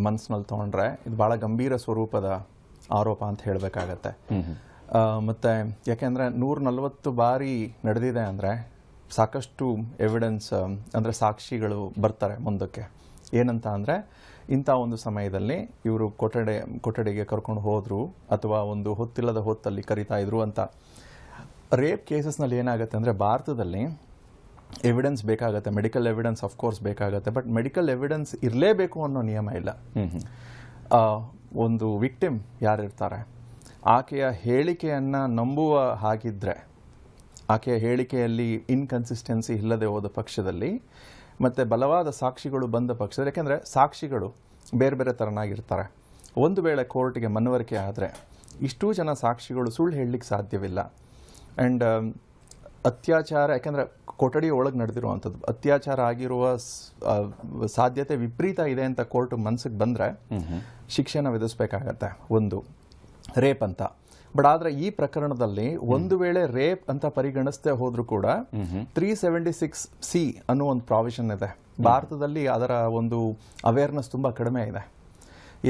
ಮನಸ್ಸಿನಲ್ಲಿ ತಗೊಂಡ್ರೆ ಇದು ಬಹಳ ಗಂಭೀರ ಸ್ವರೂಪದ ಆರೋಪ ಅಂತ ಹೇಳಬೇಕಾಗತ್ತೆ. ಮತ್ತೆ ಯಾಕೆಂದ್ರೆ 140 ಬಾರಿ ನಡೆದಿದೆ ಅಂದ್ರೆ ಸಾಕಷ್ಟು ಎವಿಡೆನ್ಸ್ ಅಂದ್ರೆ ಸಾಕ್ಷಿಗಳು ಬರ್ತಾರೆ ಮುಂದಕ್ಕೆ. ಏನಂತ ಅಂದ್ರೆ ಇಂಥ ಒಂದು ಸಮಯದಲ್ಲಿ ಇವರು ಕೊಠಡಿಗೆ ಕರ್ಕೊಂಡು ಹೋದ್ರು ಅಥವಾ ಒಂದು ಹೊತ್ತಿಲ್ಲದ ಹೊತ್ತಲ್ಲಿ ಕರಿತಾ ಇದ್ರು ಅಂತ. ರೇಪ್ ಕೇಸಸ್ನಲ್ಲಿ ಏನಾಗುತ್ತೆ ಅಂದ್ರೆ ಭಾರತದಲ್ಲಿ ಎವಿಡೆನ್ಸ್ ಬೇಕಾಗತ್ತೆ, ಮೆಡಿಕಲ್ ಎವಿಡೆನ್ಸ್ ಅಫ್ಕೋರ್ಸ್ ಬೇಕಾಗತ್ತೆ, ಬಟ್ ಮೆಡಿಕಲ್ ಎವಿಡೆನ್ಸ್ ಇರಲೇಬೇಕು ಅನ್ನೋ ನಿಯಮ ಇಲ್ಲ. ಒಂದು ವಿಕ್ಟಿಮ್ ಯಾರಿರ್ತಾರೆ ಆಕೆಯ ಹೇಳಿಕೆಯನ್ನ ನಂಬುವ ಹಾಗಿದ್ರೆ ಆಕೆಯ ಹೇಳಿಕೆಯಲ್ಲಿ ಇನ್ಕನ್ಸಿಸ್ಟೆನ್ಸಿ ಇಲ್ಲದೆ ಹೋದ ಪಕ್ಷದಲ್ಲಿ ಮತ್ತು ಬಲವಾದ ಸಾಕ್ಷಿಗಳು ಬಂದ ಪಕ್ಷದಲ್ಲಿ, ಯಾಕೆಂದರೆ ಸಾಕ್ಷಿಗಳು ಬೇರೆ ಬೇರೆ ಥರನಾಗಿರ್ತಾರೆ. ಒಂದು ವೇಳೆ ಕೋರ್ಟ್ಗೆ ಮನವರಿಕೆ ಆದರೆ ಇಷ್ಟೂ ಜನ ಸಾಕ್ಷಿಗಳು ಸುಳ್ಳು ಹೇಳಲಿಕ್ಕೆ ಸಾಧ್ಯವಿಲ್ಲ. ಆ್ಯಂಡ್ ಅತ್ಯಾಚಾರ, ಯಾಕೆಂದರೆ ಕೊಠಡಿ ಒಳಗೆ ನಡೆದಿರುವಂಥದ್ದು ಅತ್ಯಾಚಾರ ಆಗಿರುವ ಸಾಧ್ಯತೆ ವಿಪರೀತ ಇದೆ ಅಂತ ಕೋರ್ಟ್ ಮನಸ್ಸಿಗೆ ಬಂದರೆ ಶಿಕ್ಷೆನ ವಿಧಿಸಬೇಕಾಗತ್ತೆ, ಒಂದು ರೇಪ್ ಅಂತ. ಬಟ್ ಆದರೆ ಈ ಪ್ರಕರಣದಲ್ಲಿ ಒಂದು ವೇಳೆ ರೇಪ್ ಅಂತ ಪರಿಗಣಿಸದೆ ಹೋದ್ರೂ ಕೂಡ 376C ಅನ್ನೋ ಒಂದು ಪ್ರಾವಿಷನ್ ಇದೆ. ಭಾರತದಲ್ಲಿ ಅದರ ಒಂದು ಅವೇರ್ನೆಸ್ ತುಂಬ ಕಡಿಮೆ ಇದೆ.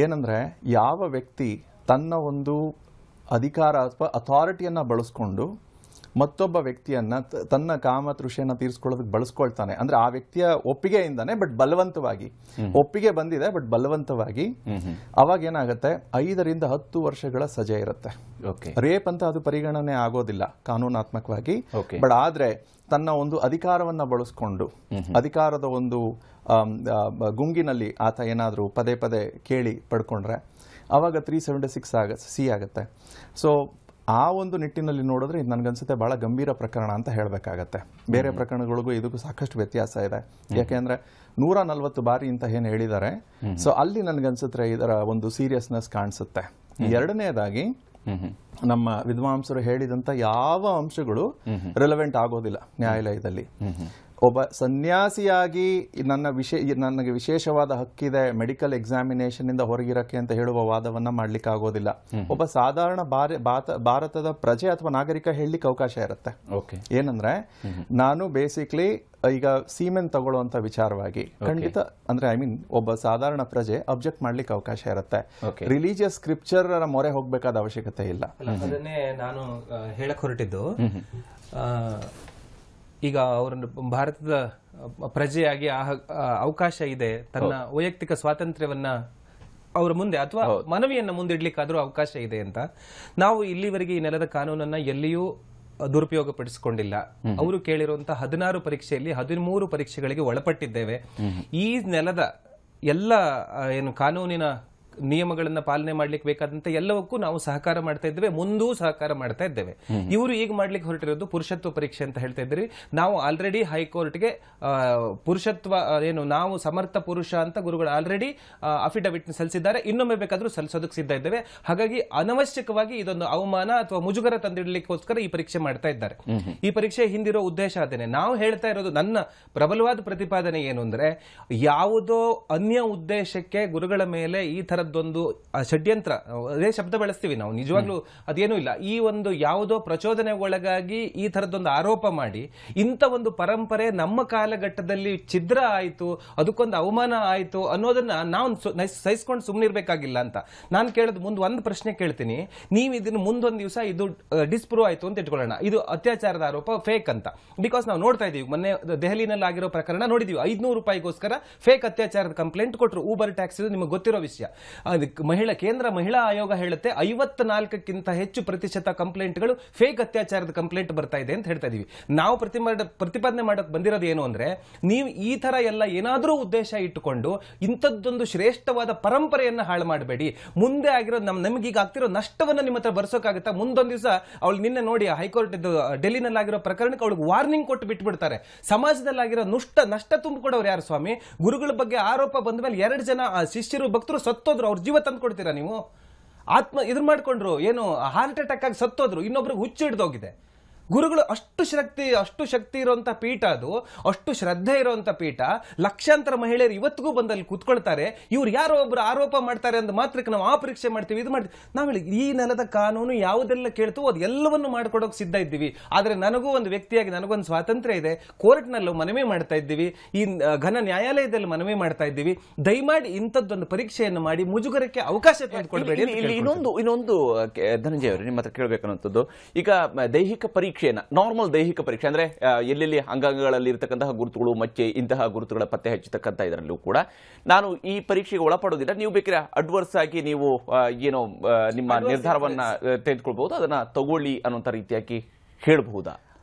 ಏನಂದರೆ, ಯಾವ ವ್ಯಕ್ತಿ ತನ್ನ ಒಂದು ಅಧಿಕಾರ ಅಥವಾ ಅಥಾರಿಟಿಯನ್ನು ಬಳಸ್ಕೊಂಡು ಮತ್ತೊಬ್ಬ ವ್ಯಕ್ತಿಯನ್ನ ತನ್ನ ಕಾಮ ತೃಷೆಯನ್ನು ತೀರಿಸ್ಕೊಳ್ಳೋದಕ್ಕೆ ಬಳಸ್ಕೊಳ್ತಾನೆ, ಅಂದ್ರೆ ಆ ವ್ಯಕ್ತಿಯ ಒಪ್ಪಿಗೆಯಿಂದಾನೆ, ಬಟ್ ಬಲವಂತವಾಗಿ ಒಪ್ಪಿಗೆ ಬಂದಿದೆ, ಬಟ್ ಬಲವಂತವಾಗಿ, ಅವಾಗ ಏನಾಗುತ್ತೆ 5 ರಿಂದ 10 ವರ್ಷಗಳ ಸಜೆ ಇರುತ್ತೆ. ರೇಪ್ ಅಂತ ಅದು ಪರಿಗಣನೆ ಆಗೋದಿಲ್ಲ ಕಾನೂನಾತ್ಮಕವಾಗಿ. ಬಟ್ ಆದ್ರೆ ತನ್ನ ಒಂದು ಅಧಿಕಾರವನ್ನ ಬಳಸ್ಕೊಂಡು ಅಧಿಕಾರದ ಒಂದು ಗುಂಗಿನಲ್ಲಿ ಆತ ಏನಾದರೂ ಪದೇ ಪದೇ ಕೇಳಿ ಪಡ್ಕೊಂಡ್ರೆ ಅವಾಗ 376C ಆಗುತ್ತೆ. ಸೊ ಆ ಒಂದು ನಿಟ್ಟಿನಲ್ಲಿ ನೋಡಿದ್ರೆ ಇದು ನನಗನ್ಸುತ್ತೆ ಬಹಳ ಗಂಭೀರ ಪ್ರಕರಣ ಅಂತ ಹೇಳಬೇಕಾಗತ್ತೆ. ಬೇರೆ ಪ್ರಕರಣಗಳಿಗೂ ಇದಕ್ಕೂ ಸಾಕಷ್ಟು ವ್ಯತ್ಯಾಸ ಇದೆ. ಯಾಕೆಂದ್ರೆ 140 ಬಾರಿ ಅಂತ ಏನು ಹೇಳಿದ್ದಾರೆ, ಸೊ ಅಲ್ಲಿ ನನಗನ್ಸುತ್ತೆ ಇದರ ಒಂದು ಸೀರಿಯಸ್ನೆಸ್ ಕಾಣಿಸುತ್ತೆ. ಎರಡನೇದಾಗಿ, ನಮ್ಮ ವಿದ್ವಾಂಸರು ಹೇಳಿದಂತ ಯಾವ ಅಂಶಗಳು ರಿಲೆವೆಂಟ್ ಆಗೋದಿಲ್ಲ ನ್ಯಾಯಾಲಯದಲ್ಲಿ. ಒಬ್ಬ ಸನ್ಯಾಸಿಯಾಗಿ ನನಗೆ ವಿಶೇಷವಾದ ಹಕ್ಕಿದೆ ಮೆಡಿಕಲ್ ಎಕ್ಸಾಮಿನೇಷನ್ ಇಂದ ಹೊರಗಿರಕ್ಕೆ ಅಂತ ಹೇಳುವ ವಾದವನ್ನ ಮಾಡ್ಲಿಕ್ಕೆ ಆಗೋದಿಲ್ಲ. ಒಬ್ಬ ಸಾಧಾರಣ ಭಾರತದ ಪ್ರಜೆ ಅಥವಾ ನಾಗರಿಕ ಹೇಳಲಿಕ್ಕೆ ಅವಕಾಶ ಇರುತ್ತೆ. ಏನಂದ್ರೆ, ನಾನು ಬೇಸಿಕ್ಲಿ ಈಗ ಸೀಮೆನ್ ತಗೊಳ್ಳುವಂತ ವಿಚಾರವಾಗಿ ಖಂಡಿತ ಅಂದ್ರೆ ಒಬ್ಬ ಸಾಧಾರಣ ಪ್ರಜೆ ಅಬ್ಜೆಕ್ಟ್ ಮಾಡ್ಲಿಕ್ಕೆ ಅವಕಾಶ ಇರುತ್ತೆ. ರಿಲಿಜಿಯಸ್ ಸ್ಕ್ರಿಪ್ಚರ್ ಮೊರೆ ಹೋಗ್ಬೇಕಾದ ಅವಶ್ಯಕತೆ ಇಲ್ಲ. ಅದನ್ನೇ ನಾನು ಹೇಳಕ್ ಹೊರಟಿದ್ದು. ಈಗ ಅವರನ್ನು ಭಾರತದ ಪ್ರಜೆಯಾಗಿ ಅವಕಾಶ ಇದೆ, ತನ್ನ ವೈಯಕ್ತಿಕ ಸ್ವಾತಂತ್ರ್ಯವನ್ನ ಅವರ ಮುಂದೆ ಅಥವಾ ಮನವಿಯನ್ನ ಮುಂದಿಡ್ಲಿಕ್ಕಾದ್ರೂ ಅವಕಾಶ ಇದೆ ಅಂತ. ನಾವು ಇಲ್ಲಿವರೆಗೆ ಈ ನೆಲದ ಕಾನೂನನ್ನ ಎಲ್ಲಿಯೂ ದುರುಪಯೋಗ ಪಡಿಸಿಕೊಂಡಿಲ್ಲ. ಅವರು ಕೇಳಿರುವಂತಹ 16 ಪರೀಕ್ಷೆಯಲ್ಲಿ 13 ಪರೀಕ್ಷೆಗಳಿಗೆ ಒಳಪಟ್ಟಿದ್ದೇವೆ. ಈ ನೆಲದ ಎಲ್ಲ ಏನು ಕಾನೂನಿನ ನಿಯಮಗಳನ್ನ ಪಾಲನೆ ಮಾಡ್ಲಿಕ್ಕೆ ಬೇಕಾದಂತ ಎಲ್ಲವಕ್ಕೂ ನಾವು ಸಹಕಾರ ಮಾಡ್ತಾ ಇದ್ದೇವೆ, ಮುಂದೂ ಸಹಕಾರ ಮಾಡ್ತಾ ಇದ್ದೇವೆ. ಇವರು ಈಗ ಮಾಡ್ಲಿಕ್ಕೆ ಹೊರಟಿರೋದು ಪುರುಷತ್ವ ಪರೀಕ್ಷೆ ಅಂತ ಹೇಳ್ತಾ ಇದ್ರಿ. ನಾವು ಆಲ್ರೆಡಿ ಹೈಕೋರ್ಟ್ಗೆ ಪುರುಷತ್ವ ಏನು ನಾವು ಸಮರ್ಥ ಪುರುಷ ಅಂತ ಗುರುಗಳು ಆಲ್ರೆಡಿ ಅಫಿಡವಿಟ್ ಸಲ್ಲಿಸಿದ್ದಾರೆ. ಇನ್ನೊಮ್ಮೆ ಬೇಕಾದ್ರೂ ಸಲ್ಲಿಸೋದಕ್ಕೆ ಸಿದ್ಧ ಇದ್ದೇವೆ. ಹಾಗಾಗಿ ಅನವಶ್ಯಕವಾಗಿ ಇದೊಂದು ಅವಮಾನ ಅಥವಾ ಮುಜುಗರ ತಂದಿಡ್ಲಿಕ್ಕೋಸ್ಕರ ಈ ಪರೀಕ್ಷೆ ಮಾಡ್ತಾ ಇದ್ದಾರೆ. ಈ ಪರೀಕ್ಷೆ ಹಿಂದಿರೋ ಉದ್ದೇಶ ಅದೇನೆ. ನಾವು ಹೇಳ್ತಾ ಇರೋದು, ನನ್ನ ಪ್ರಬಲವಾದ ಪ್ರತಿಪಾದನೆ ಏನು ಅಂದ್ರೆ, ಯಾವುದೋ ಅನ್ಯ ಉದ್ದೇಶಕ್ಕೆ ಗುರುಗಳ ಮೇಲೆ ಈ ತರದ್ದೊಂದು ಷಡ್ಯಂತ್ರ, ಅದೇ ಶಬ್ದ ಬಳಸ್ತೀವಿ ನಾವು, ನಿಜವಾಗ್ಲೂ ಅದೇನೂ ಇಲ್ಲ, ಈ ಒಂದು ಯಾವುದೋ ಪ್ರಚೋದನೆ ಒಳಗಾಗಿ ಈ ತರದ್ದೊಂದು ಆರೋಪ ಮಾಡಿ ಇಂಥ ಒಂದು ಪರಂಪರೆ ನಮ್ಮ ಕಾಲಘಟ್ಟದಲ್ಲಿ ಛಿದ್ರ ಆಯಿತು, ಅದಕ್ಕೊಂದು ಅವಮಾನ ಆಯಿತು ಅನ್ನೋದನ್ನ ನಾವು ಸಹಿಸ್ಕೊಂಡು ಸುಮ್ಮನಿರ್ಬೇಕಾಗಿಲ್ಲ ಅಂತ ನಾನು ಕೇಳೋದು. ಮುಂದೆ ಒಂದು ಪ್ರಶ್ನೆ ಕೇಳ್ತೀನಿ, ನೀವು ಇದನ್ನು ಮುಂದೊಂದು ದಿವಸ ಇದು ಡಿಸ್ಪ್ರೂವ್ ಆಯಿತು ಅಂತ ಇಟ್ಕೊಳ್ಳೋಣ, ಇದು ಅತ್ಯಾಚಾರದ ಆರೋಪ ಫೇಕ್ ಅಂತ. ಬಿಕಾಸ್ ನಾವು ನೋಡ್ತಾ ಇದೀವಿ, ಮೊನ್ನೆ ದೆಹಲಿನಲ್ಲಿ ಆಗಿರೋ ಪ್ರಕರಣ ನೋಡಿದೀವಿ. 500 ರೂಪಾಯಿಗೋಸ್ಕರ ಫೇಕ್ ಅತ್ಯಾಚಾರದ ಕಂಪ್ಲೇಂಟ್ ಕೊಟ್ಟರು. ಊಬರ್ ಟ್ಯಾಕ್ಸಿ ನಿಮಗೆ ಗೊತ್ತಿರೋ ವಿಷಯ. ಕೇಂದ್ರ ಮಹಿಳಾ ಆಯೋಗ ಹೇಳುತ್ತೆ 54ಕ್ಕಿಂತ ಹೆಚ್ಚು ಪ್ರತಿಶತ ಕಂಪ್ಲೇಂಟ್ಗಳು ಫೇಕ್ ಅತ್ಯಾಚಾರದ ಕಂಪ್ಲೇಂಟ್ ಬರ್ತಾ ಇದೆ ಅಂತ ಹೇಳ್ತಾ ಇದೀವಿ. ನಾವು ಪ್ರತಿಪಾದನೆ ಮಾಡಕ್ ಬಂದಿರೋದು ಏನು ಅಂದ್ರೆ, ನೀವು ಈ ತರ ಎಲ್ಲ ಏನಾದ್ರೂ ಉದ್ದೇಶ ಇಟ್ಟುಕೊಂಡು ಇಂಥದ್ದೊಂದು ಶ್ರೇಷ್ಠವಾದ ಪರಂಪರೆಯನ್ನ ಹಾಳು ಮಾಡಬೇಡಿ. ಮುಂದೆ ಆಗಿರೋ ನಮಗೀಗ ಆಗ್ತಿರೋ ನಷ್ಟವನ್ನ ನಿಮ್ಮ ಹತ್ರ ಬರ್ಸೋಕ್ಕಾಗತ್ತಾ? ಮುಂದೊಂದು ದಿವಸ ಅವಳು ನಿನ್ನೆ ನೋಡಿ ಹೈಕೋರ್ಟ್ ಡೆಲ್ಲಿನಲ್ಲಿ ಆಗಿರೋ ಪ್ರಕರಣಕ್ಕೆ ಅವಳಿಗೆ ವಾರ್ನಿಂಗ್ ಕೊಟ್ಟು ಬಿಟ್ಬಿಡ್ತಾರೆ. ಸಮಾಜದಲ್ಲಾಗಿರೋ ನಷ್ಟ ತುಂಬಿಕೊಡೋರು ಯಾರು ಸ್ವಾಮಿ? ಗುರುಗಳ ಬಗ್ಗೆ ಆರೋಪ ಬಂದ ಮೇಲೆ 2 ಜನ ಶಿಷ್ಯರು ಭಕ್ತರು ಸತ್ತೋದ್ರು, ಅವ್ರ ಜೀವ ತಂದು ಕೊಡ್ತೀರಾ ನೀವು? ಇದ್ರ ಮಾಡ್ಕೊಂಡ್ರು, ಏನು ಹಾರ್ಟ್ ಅಟ್ಯಾಕ್ ಆಗಿ ಸತ್ತೋದ್ರು, ಇನ್ನೊಬ್ರಿಗೆ ಹುಚ್ಚು ಹಿಡಿದೋಗಿದೆ. ಗುರುಗಳು ಅಷ್ಟು ಶಕ್ತಿ ಇರುವಂತ ಪೀಠ, ಅದು ಅಷ್ಟು ಶ್ರದ್ಧೆ ಇರುವಂತ ಪೀಠ. ಲಕ್ಷಾಂತರ ಮಹಿಳೆಯರು ಇವತ್ತಿಗೂ ಬಂದಲ್ಲಿ ಕೂತ್ಕೊಳ್ತಾರೆ. ಇವ್ರು ಯಾರೋ ಒಬ್ರು ಆರೋಪ ಮಾಡ್ತಾರೆ ಅಂತ ಮಾತ್ರಕ್ಕೆ ನಾವು ಆ ಪರೀಕ್ಷೆ ಮಾಡ್ತೀವಿ, ಇದು ಮಾಡ್ತೀವಿ. ನಾವು ಈ ನೆಲದ ಕಾನೂನು ಯಾವುದೆಲ್ಲ ಕೇಳ್ತು ಅದು ಎಲ್ಲವನ್ನು ಮಾಡ್ಕೊಡೋಕೆ ಸಿದ್ಧ ಇದ್ದೀವಿ. ಆದ್ರೆ ನನಗೂ ಒಂದು ವ್ಯಕ್ತಿಯಾಗಿ ನನಗೊಂದು ಸ್ವಾತಂತ್ರ್ಯ ಇದೆ. ಕೋರ್ಟ್ನಲ್ಲೂ ಮನವಿ ಮಾಡ್ತಾ ಇದ್ದೀವಿ, ಈ ಘನ ನ್ಯಾಯಾಲಯದಲ್ಲಿ ಮನವಿ ಮಾಡ್ತಾ ಇದ್ದೀವಿ. ದಯಮಾಡಿ ಇಂಥದ್ದೊಂದು ಪರೀಕ್ಷೆಯನ್ನು ಮಾಡಿ ಮುಜುಗರಕ್ಕೆ ಅವಕಾಶ ತಂದುಕೊಡ್ಬೇಡಿ. ಇನ್ನೊಂದು ಧನಂಜಯ ಅವರು ನಿಮ್ಮ ಹತ್ರ ಕೇಳಬೇಕನ್ನುವಂಥದ್ದು, ಈಗ ದೈಹಿಕ ಪರೀಕ್ಷೆಯನ್ನ, ನಾರ್ಮಲ್ ದೈಹಿಕ ಪರೀಕ್ಷೆ ಅಂದ್ರೆ ಎಲ್ಲೆಲ್ಲಿ ಅಂಗಾಂಗಗಳಲ್ಲಿ ಇರತಕ್ಕಂತಹ ಗುರುತುಗಳು, ಮಚ್ಚೆ, ಇಂತಹ ಗುರುತುಗಳ ಪತ್ತೆ ಹಚ್ಚತಕ್ಕಂಥ ಇದರಲ್ಲೂ ಕೂಡ ನಾನು ಈ ಪರೀಕ್ಷೆಗೆ ಒಳಪಡೋದಿಲ್ಲ, ನೀವು ಬೇಕಾದ್ರೆ ಅಡ್ವರ್ಸ್ ಆಗಿ ನೀವು ಏನೋ ನಿಮ್ಮ ನಿರ್ಧಾರವನ್ನ ತೆಗೆದುಕೊಳ್ಬಹುದು, ಅದನ್ನ ತಗೊಳ್ಳಿ ಅನ್ನುವಂಥ ರೀತಿಯಾಗಿ ಹೇಳಬಹುದಾ?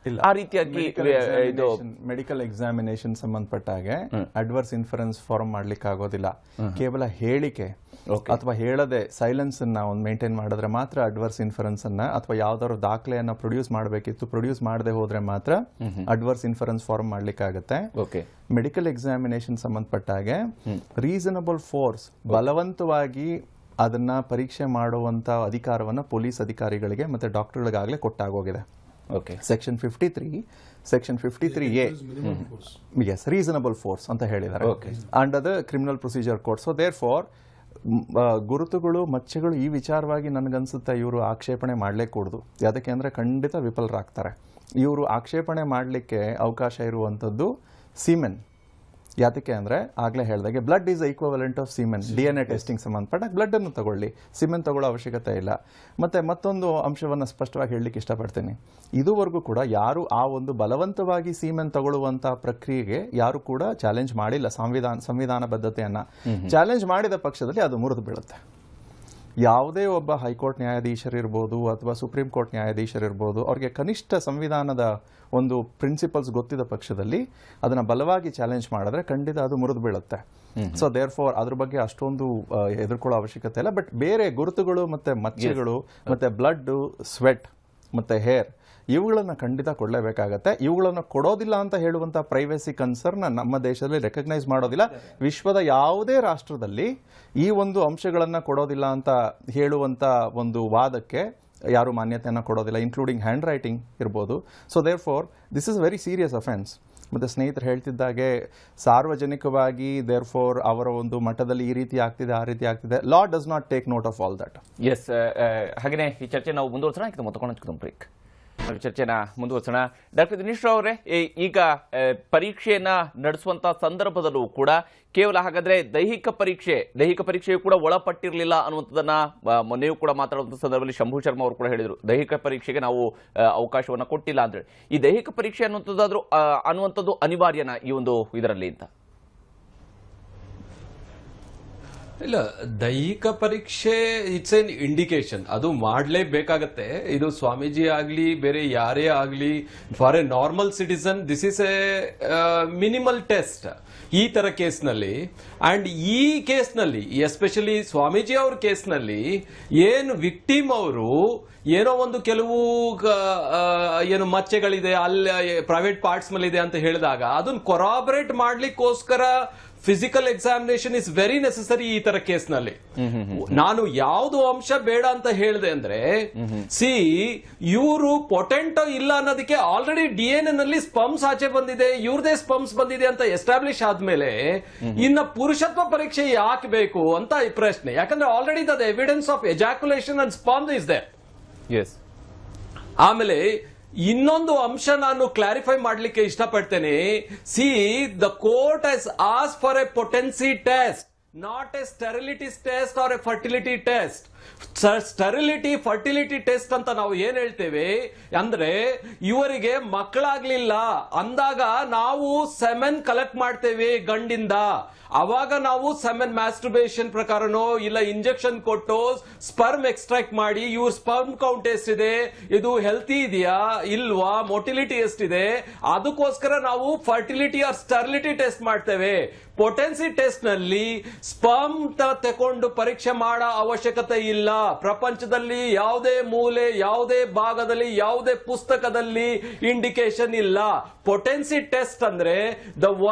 ಆ ರೀತಿಯಾಗಿ ಇದು ಮೆಡಿಕಲ್ ಎಕ್ಸಾಮಿನೇಷನ್ ಸಂಬಂಧಪಟ್ಟಾಗೆ ಅಡ್ವರ್ಸ್ ಇನ್ಫರೆನ್ಸ್ ಫಾರ್ಮ್ ಮಾಡ್ಲಿಕ್ಕೆ ಆಗೋದಿಲ್ಲ. ಕೇವಲ ಹೇಳಿಕೆ ಅಥವಾ ಹೇಳದೆ ಸೈಲೆನ್ಸ್ ಅನ್ನ ಒಂದು ಮೇಂಟೈನ್ ಮಾಡಿದ್ರೆ ಮಾತ್ರ ಅಡ್ವರ್ಸ್ ಇನ್ಫರೆನ್ಸ್ ಅನ್ನ ಅಥವಾ ಯಾವ್ದಾದ್ರು ದಾಖಲೆಯನ್ನ ಪ್ರೊಡ್ಯೂಸ್ ಮಾಡಬೇಕಿತ್ತು ಪ್ರೊಡ್ಯೂಸ್ ಮಾಡದೆ ಹೋದ್ರೆ ಮಾತ್ರ ಅಡ್ವರ್ಸ್ ಇನ್ಫರೆನ್ಸ್ ಫಾರ್ಮ್ ಮಾಡ್ಲಿಕ್ಕೆ ಆಗುತ್ತೆ. ಮೆಡಿಕಲ್ ಎಕ್ಸಾಮಿನೇಷನ್ ಸಂಬಂಧಪಟ್ಟಾಗೆ ರೀಸನಬಲ್ ಫೋರ್ಸ್ ಬಲವಂತವಾಗಿ ಅದನ್ನ ಪರೀಕ್ಷೆ ಮಾಡುವಂತ ಅಧಿಕಾರವನ್ನ ಪೊಲೀಸ್ ಅಧಿಕಾರಿಗಳಿಗೆ ಮತ್ತೆ ಡಾಕ್ಟರ್ಗಳಿಗಾಗಲೇ ಕೊಟ್ಟಾಗೋಗಿದೆ. Section 53A as reasonable force ಅಂತ ಹೇಳಿದ್ದಾರೆ under the criminal procedure code. So therefore ಗುರುತುಗಳು ಮಚ್ಚೆಗಳು ಈ ವಿಚಾರವಾಗಿ ನನಗನ್ಸುತ್ತೆ ಇವರು ಆಕ್ಷೇಪಣೆ ಮಾಡಲೇಕೂಡದು. ಯಾದಕ್ಕೆ ಅಂದ್ರೆ ಖಂಡಿತ ವಿಫಲರಾಗ್ತಾರೆ. ಇವರು ಆಕ್ಷೇಪಣೆ ಮಾಡಲಿಕ್ಕೆ ಅವಕಾಶ ಇರುವಂತದ್ದು ಸೀಮೆನ್. ಯಾತಕ್ಕೆ ಅಂದ್ರೆ ಆಗ್ಲೇ ಹೇಳಿದಾಗೆ blood is equivalent of semen. DNA testing ಸಂಬಂಧಪಟ್ಟ ಬ್ಲಡ್ ಅನ್ನು ತಗೊಳ್ಳಿ, ಸಿಮೆನ್ ತಗೊಳ್ಳೋ ಅವಶ್ಯಕತೆ ಇಲ್ಲ. ಮತ್ತೆ ಮತ್ತೊಂದು ಅಂಶವನ್ನ ಸ್ಪಷ್ಟವಾಗಿ ಹೇಳಲಿಕ್ಕೆ ಇಷ್ಟಪಡ್ತೀನಿ. ಇದುವರೆಗೂ ಕೂಡ ಯಾರು ಆ ಒಂದು ಬಲವಂತವಾಗಿ ಸೀಮೆನ್ ತಗೊಳ್ಳುವಂತ ಪ್ರಕ್ರಿಯೆಗೆ ಯಾರು ಕೂಡ ಚಾಲೆಂಜ್ ಮಾಡಿಲ್ಲ. ಸಂವಿಧಾನ ಬದ್ಧತೆಯನ್ನ ಚಾಲೆಂಜ್ ಮಾಡಿದ ಪಕ್ಷದಲ್ಲಿ ಅದು ಮುರಿದು ಬೀಳುತ್ತೆ. ಯಾವುದೇ ಒಬ್ಬ ಹೈಕೋರ್ಟ್ ನ್ಯಾಯಾಧೀಶರಿರ್ಬೋದು ಅಥವಾ ಸುಪ್ರೀಂ ಕೋರ್ಟ್ ನ್ಯಾಯಾಧೀಶರಿರ್ಬೋದು, ಅವ್ರಿಗೆ ಕನಿಷ್ಠ ಸಂವಿಧಾನದ ಒಂದು ಪ್ರಿನ್ಸಿಪಲ್ಸ್ ಗೊತ್ತಿದ್ದ ಪಕ್ಷದಲ್ಲಿ ಅದನ್ನ ಬಲವಾಗಿ ಚಾಲೆಂಜ್ ಮಾಡಿದ್ರೆ ಖಂಡಿತ ಅದು ಮುರಿದು ಬೀಳುತ್ತೆ. ಸೊ ದೇರ್ ಫಾರ್ ಅದ್ರ ಬಗ್ಗೆ ಅಷ್ಟೊಂದು ಎದುರ್ಕೊಳ್ಳೋ ಅವಶ್ಯಕತೆ ಇಲ್ಲ. ಬಟ್ ಬೇರೆ ಗುರುತುಗಳು ಮತ್ತೆ ಮಚ್ಚೆಗಳು ಮತ್ತೆ ಬ್ಲಡ್, ಸ್ವೆಟ್ ಮತ್ತೆ ಹೇರ್ ಇವುಗಳನ್ನ ಖಂಡಿತ ಕೊಡಲೇಬೇಕಾಗತ್ತೆ. ಇವುಗಳನ್ನ ಕೊಡೋದಿಲ್ಲ ಅಂತ ಹೇಳುವಂತ ಪ್ರೈವೇಸಿ ಕನ್ಸರ್ನ್ ನಮ್ಮ ದೇಶದಲ್ಲಿ ರೆಕಗ್ನೈಸ್ ಮಾಡೋದಿಲ್ಲ. ವಿಶ್ವದ ಯಾವುದೇ ರಾಷ್ಟ್ರದಲ್ಲಿ ಈ ಒಂದು ಅಂಶಗಳನ್ನ ಕೊಡೋದಿಲ್ಲ ಅಂತ ಹೇಳುವಂತ ಒಂದು ವಾದಕ್ಕೆ ಯಾರು ಮಾನ್ಯತೆಯನ್ನ ಕೊಡೋದಿಲ್ಲ, ಇನ್ಕ್ಲೂಡಿಂಗ್ ಹ್ಯಾಂಡ್ ರೈಟಿಂಗ್ ಇರ್ಬೋದು. So therefore this is very serious offence. ಮತ್ತೆ ಸ್ನೇಹಿತರು ಹೇಳ್ತಿದ್ದಾಗೆ ಸಾರ್ವಜನಿಕವಾಗಿ ದೇರ್ ಫಾರ್ ಅವರ ಒಂದು ಮಟ್ಟದಲ್ಲಿ ಈ ರೀತಿ ಆಗ್ತಿದೆ ಆ ರೀತಿ ಆಗ್ತಿದೆ. Law does not take note of all that. Yes, ಹಾಗೆಯೇ ಈ ಚರ್ಚೆ ನಾವು ಮುಂದುವರಿಸೋಣ. ಬ್ರೇಕ್ ಚರ್ಚೆನ ಮುಂದುವರಿಸೋಣ. ಡಾಕ್ಟರ್ ದಿನೇಶ್ ರಾವ್ ಅವರೇ, ಈಗ ಪರೀಕ್ಷೆಯನ್ನ ನಡೆಸುವಂತಹ ಸಂದರ್ಭದಲ್ಲೂ ಕೂಡ ಕೇವಲ ಹಾಗಾದ್ರೆ ದೈಹಿಕ ಪರೀಕ್ಷೆಯು ಕೂಡ ಒಳಪಟ್ಟಿರಲಿಲ್ಲ ಅನ್ನುವಂಥದ್ದನ್ನ ಮೊನ್ನೆಯೂ ಕೂಡ ಮಾತಾಡುವಂಥ ಸಂದರ್ಭದಲ್ಲಿ ಶಂಭು ಶರ್ಮಾ ಅವರು ಕೂಡ ಹೇಳಿದರು. ದೈಹಿಕ ಪರೀಕ್ಷೆಗೆ ನಾವು ಅವಕಾಶವನ್ನ ಕೊಟ್ಟಿಲ್ಲ ಅಂದ್ರೆ ಈ ದೈಹಿಕ ಪರೀಕ್ಷೆ ಅನ್ನುವಂಥದ್ದು ಅನಿವಾರ್ಯನ ಈ ಒಂದು ಇದರಲ್ಲಿ ಅಂತ? ಇಲ್ಲ, ದೈಹಿಕ ಪರೀಕ್ಷೆ ಇಟ್ಸ್ ಎನ್ ಇಂಡಿಕೇಶನ್, ಅದು ಮಾಡಲೇಬೇಕಾಗತ್ತೆ. ಇದು ಸ್ವಾಮೀಜಿ ಆಗ್ಲಿ ಬೇರೆ ಯಾರೇ ಆಗ್ಲಿ, for A normal citizen this is A minimal test ಈ ತರ ಕೇಸ್ನಲ್ಲಿ. ಅಂಡ್ ಈ ಕೇಸ್ನಲ್ಲಿ ಎಸ್ಪೆಷಲಿ ಸ್ವಾಮೀಜಿ ಅವ್ರ ಕೇಸ್ನಲ್ಲಿ ಏನು ವಿಕ್ಟಿಮ್ ಅವರು ಏನೋ ಒಂದು ಕೆಲವು ಏನು ಮಚ್ಚೆಗಳಿದೆ ಅಲ್ಲಿ ಪ್ರೈವೇಟ್ ಪಾರ್ಟ್ಸ್ ಮೇಲೆ ಇದೆ ಅಂತ ಹೇಳಿದಾಗ ಅದನ್ನ ಕೊರಾಬರೇಟ್ ಮಾಡ್ಲಿಕ್ಕೋಸ್ಕರ physical examination is very necessary ಈ ತರ ಕೇಸ್ನಲ್ಲಿ. ನಾನು ಯಾವ್ದು ಅಂಶ ಬೇಡ ಅಂತ ಹೇಳಿದೆ ಅಂದ್ರೆ, ಇವರು ಪೊಟೆಂಟೋ ಇಲ್ಲ ಅನ್ನೋದಕ್ಕೆ ಆಲ್ರೆಡಿ DNA ನಲ್ಲಿ ಸ್ಪಮ್ಸ್ ಆಚೆ ಬಂದಿದೆ, ಇವ್ರದೇ ಸ್ಪಮ್ಸ್ ಬಂದಿದೆ ಅಂತ ಎಸ್ಟಾಬ್ಲಿಷ್ ಆದ್ಮೇಲೆ ಇನ್ನ ಪುರುಷತ್ವ ಪರೀಕ್ಷೆ ಯಾಕೆ ಬೇಕು ಅಂತ ಈ ಪ್ರಶ್ನೆ. ಯಾಕಂದ್ರೆ already the evidence of ejaculation and sperm is there. ಆಮೇಲೆ ಇನ್ನೊಂದು ಅಂಶ ನಾನು ಕ್ಲಾರಿಫೈ ಮಾಡಲಿಕ್ಕೆ ಇಷ್ಟಪಡ್ತೇನೆ. The court has asked for a potency test, not a sterility test or a fertility test. Sterility fertility test ಅಂತ ನಾವು ಏನ್ ಹೇಳ್ತೇವೆ ಅಂದ್ರೆ, ಇವರಿಗೆ ಮಕ್ಕಳಾಗ್ಲಿಲ್ಲ ಅಂದಾಗ ನಾವು ಸೆಮೆನ್ ಕಲೆಕ್ಟ್ ಮಾಡ್ತೇವೆ ಗಂಡಿಂದ. ಅವಾಗ ನಾವು ಸೆಮೆನ್ ಮ್ಯಾಸ್ಟರ್ಬೇಷನ್ ಪ್ರಕಾರನೋ ಇಲ್ಲ ಇಂಜೆಕ್ಷನ್ ಕೊಟ್ಟು ಸ್ಪರ್ಮ್ ಎಕ್ಸ್ಟ್ರಾಕ್ಟ್ ಮಾಡಿ ಇವ್ರ ಸ್ಪರ್ಮ್ ಕೌಂಟ್ ಎಷ್ಟಿದೆ, ಇದು ಹೆಲ್ತಿ ಇದೆಯಾ ಇಲ್ವಾ, ಮೊಟಿಲಿಟಿ ಎಷ್ಟಿದೆ, ಅದಕ್ಕೋಸ್ಕರ ನಾವು ಫರ್ಟಿಲಿಟಿ ಆರ್ ಸ್ಟೆರಿಲಿಟಿ ಟೆಸ್ಟ್ ಮಾಡ್ತೇವೆ. ಪೊಟೆನ್ಸಿ ಟೆಸ್ಟ್ ನಲ್ಲಿ ಸ್ಪರ್ಮ್ ತಕೊಂಡು ಪರೀಕ್ಷೆ ಮಾಡೋ ಅವಶ್ಯಕತೆ ಇಲ್ಲ. ಪ್ರಪಂಚದಲ್ಲಿ ಯಾವುದೇ ಮೂಲೆ, ಯಾವುದೇ ಭಾಗದಲ್ಲಿ, ಯಾವುದೇ ಪುಸ್ತಕದಲ್ಲಿ ಇಂಡಿಕೇಶನ್ ಇಲ್ಲ. ಪೊಟೆನ್ಸಿ ಟೆಸ್ಟ್ ಅಂದ್ರೆ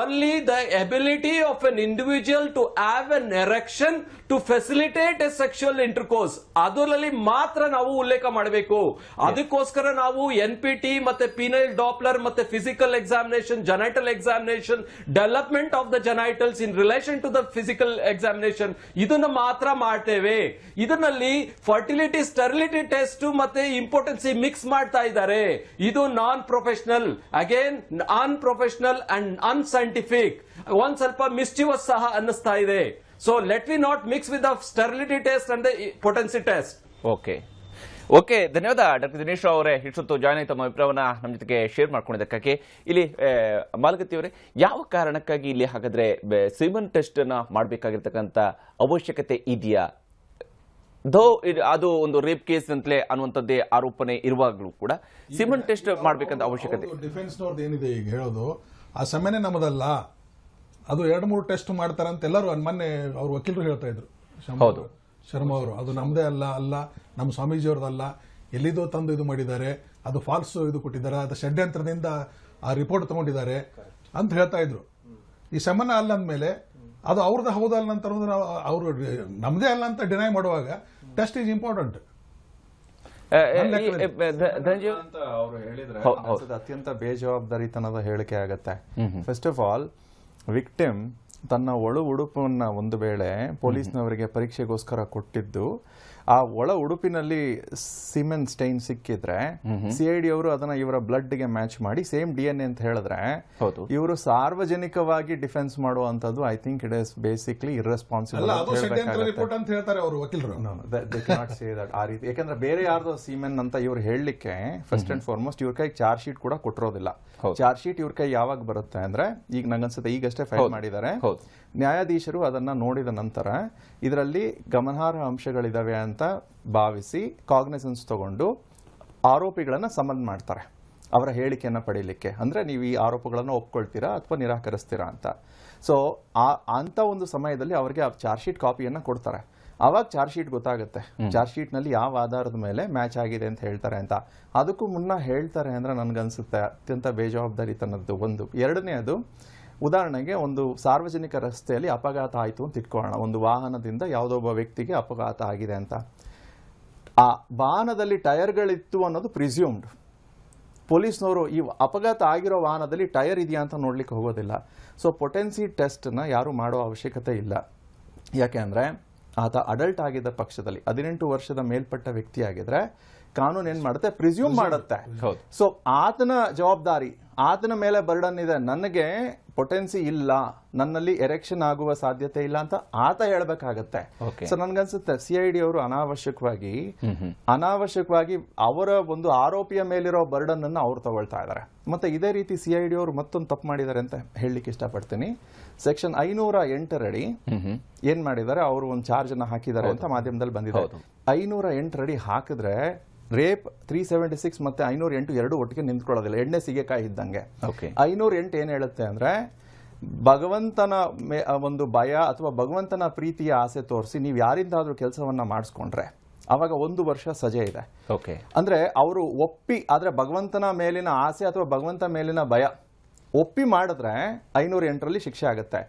only the ability of an individual to have an erection to facilitate a sexual intercourse, ಅದರಲ್ಲಿ ಮಾತ್ರ ನಾವು ಉಲ್ಲೇಖ ಮಾಡಬೇಕು. ಅದಕ್ಕೋಸ್ಕರ ನಾವು NPT ಮತ್ತೆ ಪೀನೈಲ್ ಡಾಪ್ಲರ್ ಮತ್ತೆ physical examination, genital examination, development of the genitals in relation to the physical examination ಇದನ್ನ ಮಾತ್ರ ಮಾಡ್ತೇವೆ. ಇದರಲ್ಲಿ ಫರ್ಟಿಲಿಟಿ ಸ್ಟೆರಿಲಿಟಿ ಟೆಸ್ಟ್ ಮತ್ತೆ ಇಂಪಾರ್ಟೆನ್ಸಿ ಮಿಕ್ಸ್ ಮಾಡ್ತಾ ಇದ್ದಾರೆ. ಇದು non professional, again unprofessional and unscientific, ಒಂದ್ ಸ್ವಲ್ಪ ಮಿಸ್ಚಿವಸ್ ಸಹ ಅನ್ನಿಸ್ತಾ ಇದೆ. So let we not mix with the sterility test and the potency test. Okay, ಧನ್ಯವಾದ ಡಾಕ್ಟರ್ ದಿನೇಶ್ ರಾವ್ ಅವರೇ. ಇಷ್ಟೊತ್ತು ಜಾಯ್ನ್ ಆಗಿ ತಮ್ಮ ಅಭಿಪ್ರಾಯವನ್ನ ನಮ್ಮ ಜೊತೆಗೆ ಶೇರ್ ಮಾಡ್ಕೊಂಡಿದ್ದಕ್ಕಾಗಿ. ಇಲ್ಲಿ ಮಾಲಗತ್ತಿ ಅವರೇ, ಯಾವ ಕಾರಣಕ್ಕಾಗಿ ಇಲ್ಲಿ ಹಾಗಾದ್ರೆ ಸಿಮನ್ ಟೆಸ್ಟ್ ಅನ್ನ ಮಾಡಬೇಕಾಗಿರ್ತಕ್ಕಂಥ ಅವಶ್ಯಕತೆ ಇದೆಯಾ? ಅದು ಒಂದು ರೇಪ್ ಕೇಸ್ ಅಂತಲೇ ಅನ್ನುವಂಥದ್ದೇ ಆರೋಪನೆ ಇರುವಾಗಲೂ ಕೂಡ ಸಿಮೆಂಟ್ ಟೆಸ್ಟ್ ಮಾಡ್ಬೇಕಂತ ಅವಶ್ಯಕತೆ. ಡಿಫೆನ್ಸ್ನವ್ರದ್ದು ಏನಿದೆ ಈಗ ಹೇಳೋದು, ಆ ಸಮಯನೇ ನಮ್ಮದಲ್ಲ, ಅದು 2-3 ಟೆಸ್ಟ್ ಮಾಡ್ತಾರೆ ಅಂತ ಎಲ್ಲರೂ ಮೊನ್ನೆ ಅವ್ರ ವಕೀಲರು ಹೇಳ್ತಾ ಇದ್ರು. ಹೌದು, ಶರ್ಮಾ ಅವರು, ಅದು ನಮ್ದೇ ಅಲ್ಲ ನಮ್ಮ ಸ್ವಾಮೀಜಿಯವ್ರದಲ್ಲ, ಎಲ್ಲಿದೋ ತಂದು ಇದು ಮಾಡಿದ್ದಾರೆ, ಅದು ಫಾಲ್ಸ್ ಇದು ಕೊಟ್ಟಿದ್ದಾರೆ, ಅದು ಷಡ್ಯಂತ್ರದಿಂದ ಆ ರಿಪೋರ್ಟ್ ತಗೊಂಡಿದ್ದಾರೆ ಅಂತ ಹೇಳ್ತಾ ಇದ್ರು. ಈ ಸಮನ ಅಲ್ಲ ಅಂದಮೇಲೆ ಅದು ಅವ್ರದ್ದು ಹೌದಲ್ಲ ಅಂತ ಅವರು ನಮ್ದೇ ಅಲ್ಲ ಅಂತ ಡಿನೈ ಮಾಡುವಾಗ ಟೆಸ್ಟ್ ಈಸ್ ಇಂಪಾರ್ಟೆಂಟ್. ಅವರು ಹೇಳಿದ್ರೆ ಅತ್ಯಂತ ಬೇಜವಾಬ್ದಾರಿತನದ ಹೇಳಿಕೆ ಆಗತ್ತೆ. ಫಸ್ಟ್ ಆಫ್ ಆಲ್, ವಿಕ್ಟಿಮ್ ತನ್ನ ಒಳ ಉಡುಪನ್ನ ಒಂದು ವೇಳೆ ಪೊಲೀಸ್ನವರಿಗೆ ಪರೀಕ್ಷೆಗೋಸ್ಕರ ಕೊಟ್ಟಿದ್ದು, ಆ ಒಳ ಉಡುಪಿನಲ್ಲಿ ಸಿಮೆಂಟ್ ಸ್ಟೈನ್ ಸಿಕ್ಕಿದ್ರೆ CID ಅವರು ಅದನ್ನ ಇವರ ಬ್ಲಡ್ ಗೆ ಮ್ಯಾಚ್ ಮಾಡಿ ಸೇಮ್ DNA ಅಂತ ಹೇಳಿದ್ರೆ ಇವರು ಸಾರ್ವಜನಿಕವಾಗಿ ಡಿಫೆನ್ಸ್ ಮಾಡುವಂತದ್ದು I think it is basically irresponsible ಅಂತ ಹೇಳ್ತಾರೆ ಅವರು ವಕೀಲರು. ಆ ರೀತಿ, ಯಾಕಂದ್ರೆ ಬೇರೆ ಯಾರ್ದೋ ಸೀಮೆನ್ ಅಂತ ಇವ್ರು ಹೇಳಲಿಕ್ಕೆ ಫಸ್ಟ್ ಅಂಡ್ ಫಾರ್ಮೋಸ್ಟ್ ಇವ್ರ ಕೈ ಚಾರ್ಜ್ ಶೀಟ್ ಕೂಡ ಕೊಟ್ಟಿರೋದಿಲ್ಲ. ಚಾರ್ಜ್ ಶೀಟ್ ಇವ್ರ ಕೈ ಯಾವಾಗ ಬರುತ್ತೆ ಅಂದ್ರೆ, ಈಗ ನಂಗನ್ಸುತ್ತೆ ಈಗಷ್ಟೇ ಫೈಲ್ ಮಾಡಿದ್ದಾರೆ, ನ್ಯಾಯಾಧೀಶರು ಅದನ್ನ ನೋಡಿದ ನಂತರ ಇದರಲ್ಲಿ ಗಮನಾರ್ಹ ಅಂಶಗಳಿದಾವೆ ಅಂತ ಭಾವಿಸಿ ಕಾಗ್ನಿಸೆನ್ಸ್ ತಗೊಂಡು ಆರೋಪಿಗಳನ್ನ ಸಮನ್ ಮಾಡ್ತಾರೆ ಅವರ ಹೇಳಿಕೆಯನ್ನ ಪಡೀಲಿಕ್ಕೆ. ಅಂದ್ರೆ ನೀವು ಈ ಆರೋಪಗಳನ್ನು ಒಪ್ಕೊಳ್ತೀರಾ ಅಥವಾ ನಿರಾಕರಿಸ್ತೀರಾ ಅಂತ. ಸೊ ಅಂತ ಒಂದು ಸಮಯದಲ್ಲಿ ಅವರಿಗೆ ಆ ಚಾರ್ಜ್ ಶೀಟ್ ಕಾಪಿಯನ್ನ ಕೊಡ್ತಾರೆ. ಅವಾಗ ಚಾರ್ಜ್ ಶೀಟ್ ಗೊತ್ತಾಗುತ್ತೆ, ಚಾರ್ಜ್ ಶೀಟ್ ನಲ್ಲಿ ಯಾವ ಆಧಾರದ ಮೇಲೆ ಮ್ಯಾಚ್ ಆಗಿದೆ ಅಂತ ಹೇಳ್ತಾರೆ ಅಂತ. ಅದಕ್ಕೂ ಮುನ್ನ ಹೇಳ್ತಾರೆ ಅಂದ್ರೆ ನನ್ಗನ್ಸುತ್ತೆ ಅತ್ಯಂತ ಬೇಜವಾಬ್ದಾರಿತನದ್ದು ಒಂದು. ಎರಡನೇದು, ಉದಾಹರಣೆಗೆ ಒಂದು ಸಾರ್ವಜನಿಕ ರಸ್ತೆಯಲ್ಲಿ ಅಪಘಾತ ಆಯಿತು ಅಂತ ಇಟ್ಕೊಳ್ಳೋಣ, ಒಂದು ವಾಹನದಿಂದ ಯಾವುದೋ ಒಬ್ಬ ವ್ಯಕ್ತಿಗೆ ಅಪಘಾತ ಆಗಿದೆ ಅಂತ. ಆ ವಾಹನದಲ್ಲಿ ಟೈರ್ಗಳಿತ್ತು ಅನ್ನೋದು ಪ್ರಿಸ್ಯೂಮ್ಡ್. ಪೊಲೀಸ್ನವರು ಈ ಅಪಘಾತ ಆಗಿರೋ ವಾಹನದಲ್ಲಿ ಟೈರ್ ಇದೆಯಾ ಅಂತ ನೋಡ್ಲಿಕ್ಕೆ ಹೋಗೋದಿಲ್ಲ. ಸೊ ಪೊಟೆನ್ಸಿ ಟೆಸ್ಟ್ನ ಯಾರು ಮಾಡೋ ಅವಶ್ಯಕತೆ ಇಲ್ಲ. ಯಾಕೆ ಅಂದರೆ ಆತ ಅಡಲ್ಟ್ ಆಗಿದ್ದ ಪಕ್ಷದಲ್ಲಿ 18 ವರ್ಷದ ಮೇಲ್ಪಟ್ಟ ವ್ಯಕ್ತಿ ಆಗಿದ್ರೆ ಕಾನೂನು ಏನ್ ಮಾಡುತ್ತೆ, ಪ್ರಿಸ್ಯೂಮ್ ಮಾಡುತ್ತೆ. ಸೊ ಆತನ ಜವಾಬ್ದಾರಿ, ಆತನ ಮೇಲೆ ಬರ್ಡನ್ ಇದೆ, ನನಗೆ ಪೊಟೆನ್ಸಿ ಇಲ್ಲ, ನನ್ನಲ್ಲಿ ಎರೆಕ್ಷನ್ ಆಗುವ ಸಾಧ್ಯತೆ ಇಲ್ಲ ಅಂತ ಆತ ಹೇಳ್ಬೇಕಾಗತ್ತೆ. ಸೊ ನನ್ಗನ್ಸುತ್ತೆ CID ಅವರು ಅನಾವಶ್ಯಕವಾಗಿ ಅವರ ಒಂದು ಆರೋಪಿಯ ಮೇಲಿರೋ ಬರ್ಡನ್ ಅನ್ನ ಅವ್ರು ತಗೊಳ್ತಾ ಇದ್ದಾರೆ. ಮತ್ತೆ ಇದೇ ರೀತಿ CID ಅವರು ಮತ್ತೊಂದು ತಪ್ಪು ಮಾಡಿದ್ದಾರೆ ಅಂತ ಹೇಳಲಿಕ್ಕೆ ಇಷ್ಟಪಡ್ತೀನಿ. ಸೆಕ್ಷನ್ 508 ಅಡಿ ಏನ್ ಮಾಡಿದ್ದಾರೆ, ಅವರು ಒಂದು ಚಾರ್ಜ್ ಅನ್ನ ಹಾಕಿದ್ದಾರೆ ಅಂತ ಮಾಧ್ಯಮದಲ್ಲಿ ಬಂದಿದೆ. 508 ಅಡಿ ಹಾಕಿದ್ರೆ ರೇಪ್ 376 ಮತ್ತೆ 508 ಎರಡು ಒಟ್ಟಿಗೆ ನಿಂತ್ಕೊಳ್ಳೋದಿಲ್ಲ, ಎಣ್ಣೆ ಸಿಗೆಕಾಯಿ ಇದ್ದಂಗೆ. 508 ಏನ್ ಹೇಳುತ್ತೆ ಅಂದ್ರೆ, ಭಗವಂತನ ಒಂದು ಭಯ ಅಥವಾ ಭಗವಂತನ ಪ್ರೀತಿಯ ಆಸೆ ತೋರಿಸಿ ನೀವು ಯಾರಿಂದಾದ್ರೂ ಕೆಲಸವನ್ನ ಮಾಡಿಸ್ಕೊಂಡ್ರೆ ಅವಾಗ 1 ವರ್ಷ ಸಜೆ ಇದೆ. ಅಂದ್ರೆ ಅವರು ಒಪ್ಪಿ, ಆದ್ರೆ ಭಗವಂತನ ಮೇಲಿನ ಆಸೆ ಅಥವಾ ಭಗವಂತ ಮೇಲಿನ ಭಯ ಒಪ್ಪಿ ಮಾಡಿದ್ರೆ 508ರಲ್ಲಿ ಶಿಕ್ಷೆ ಆಗುತ್ತೆ.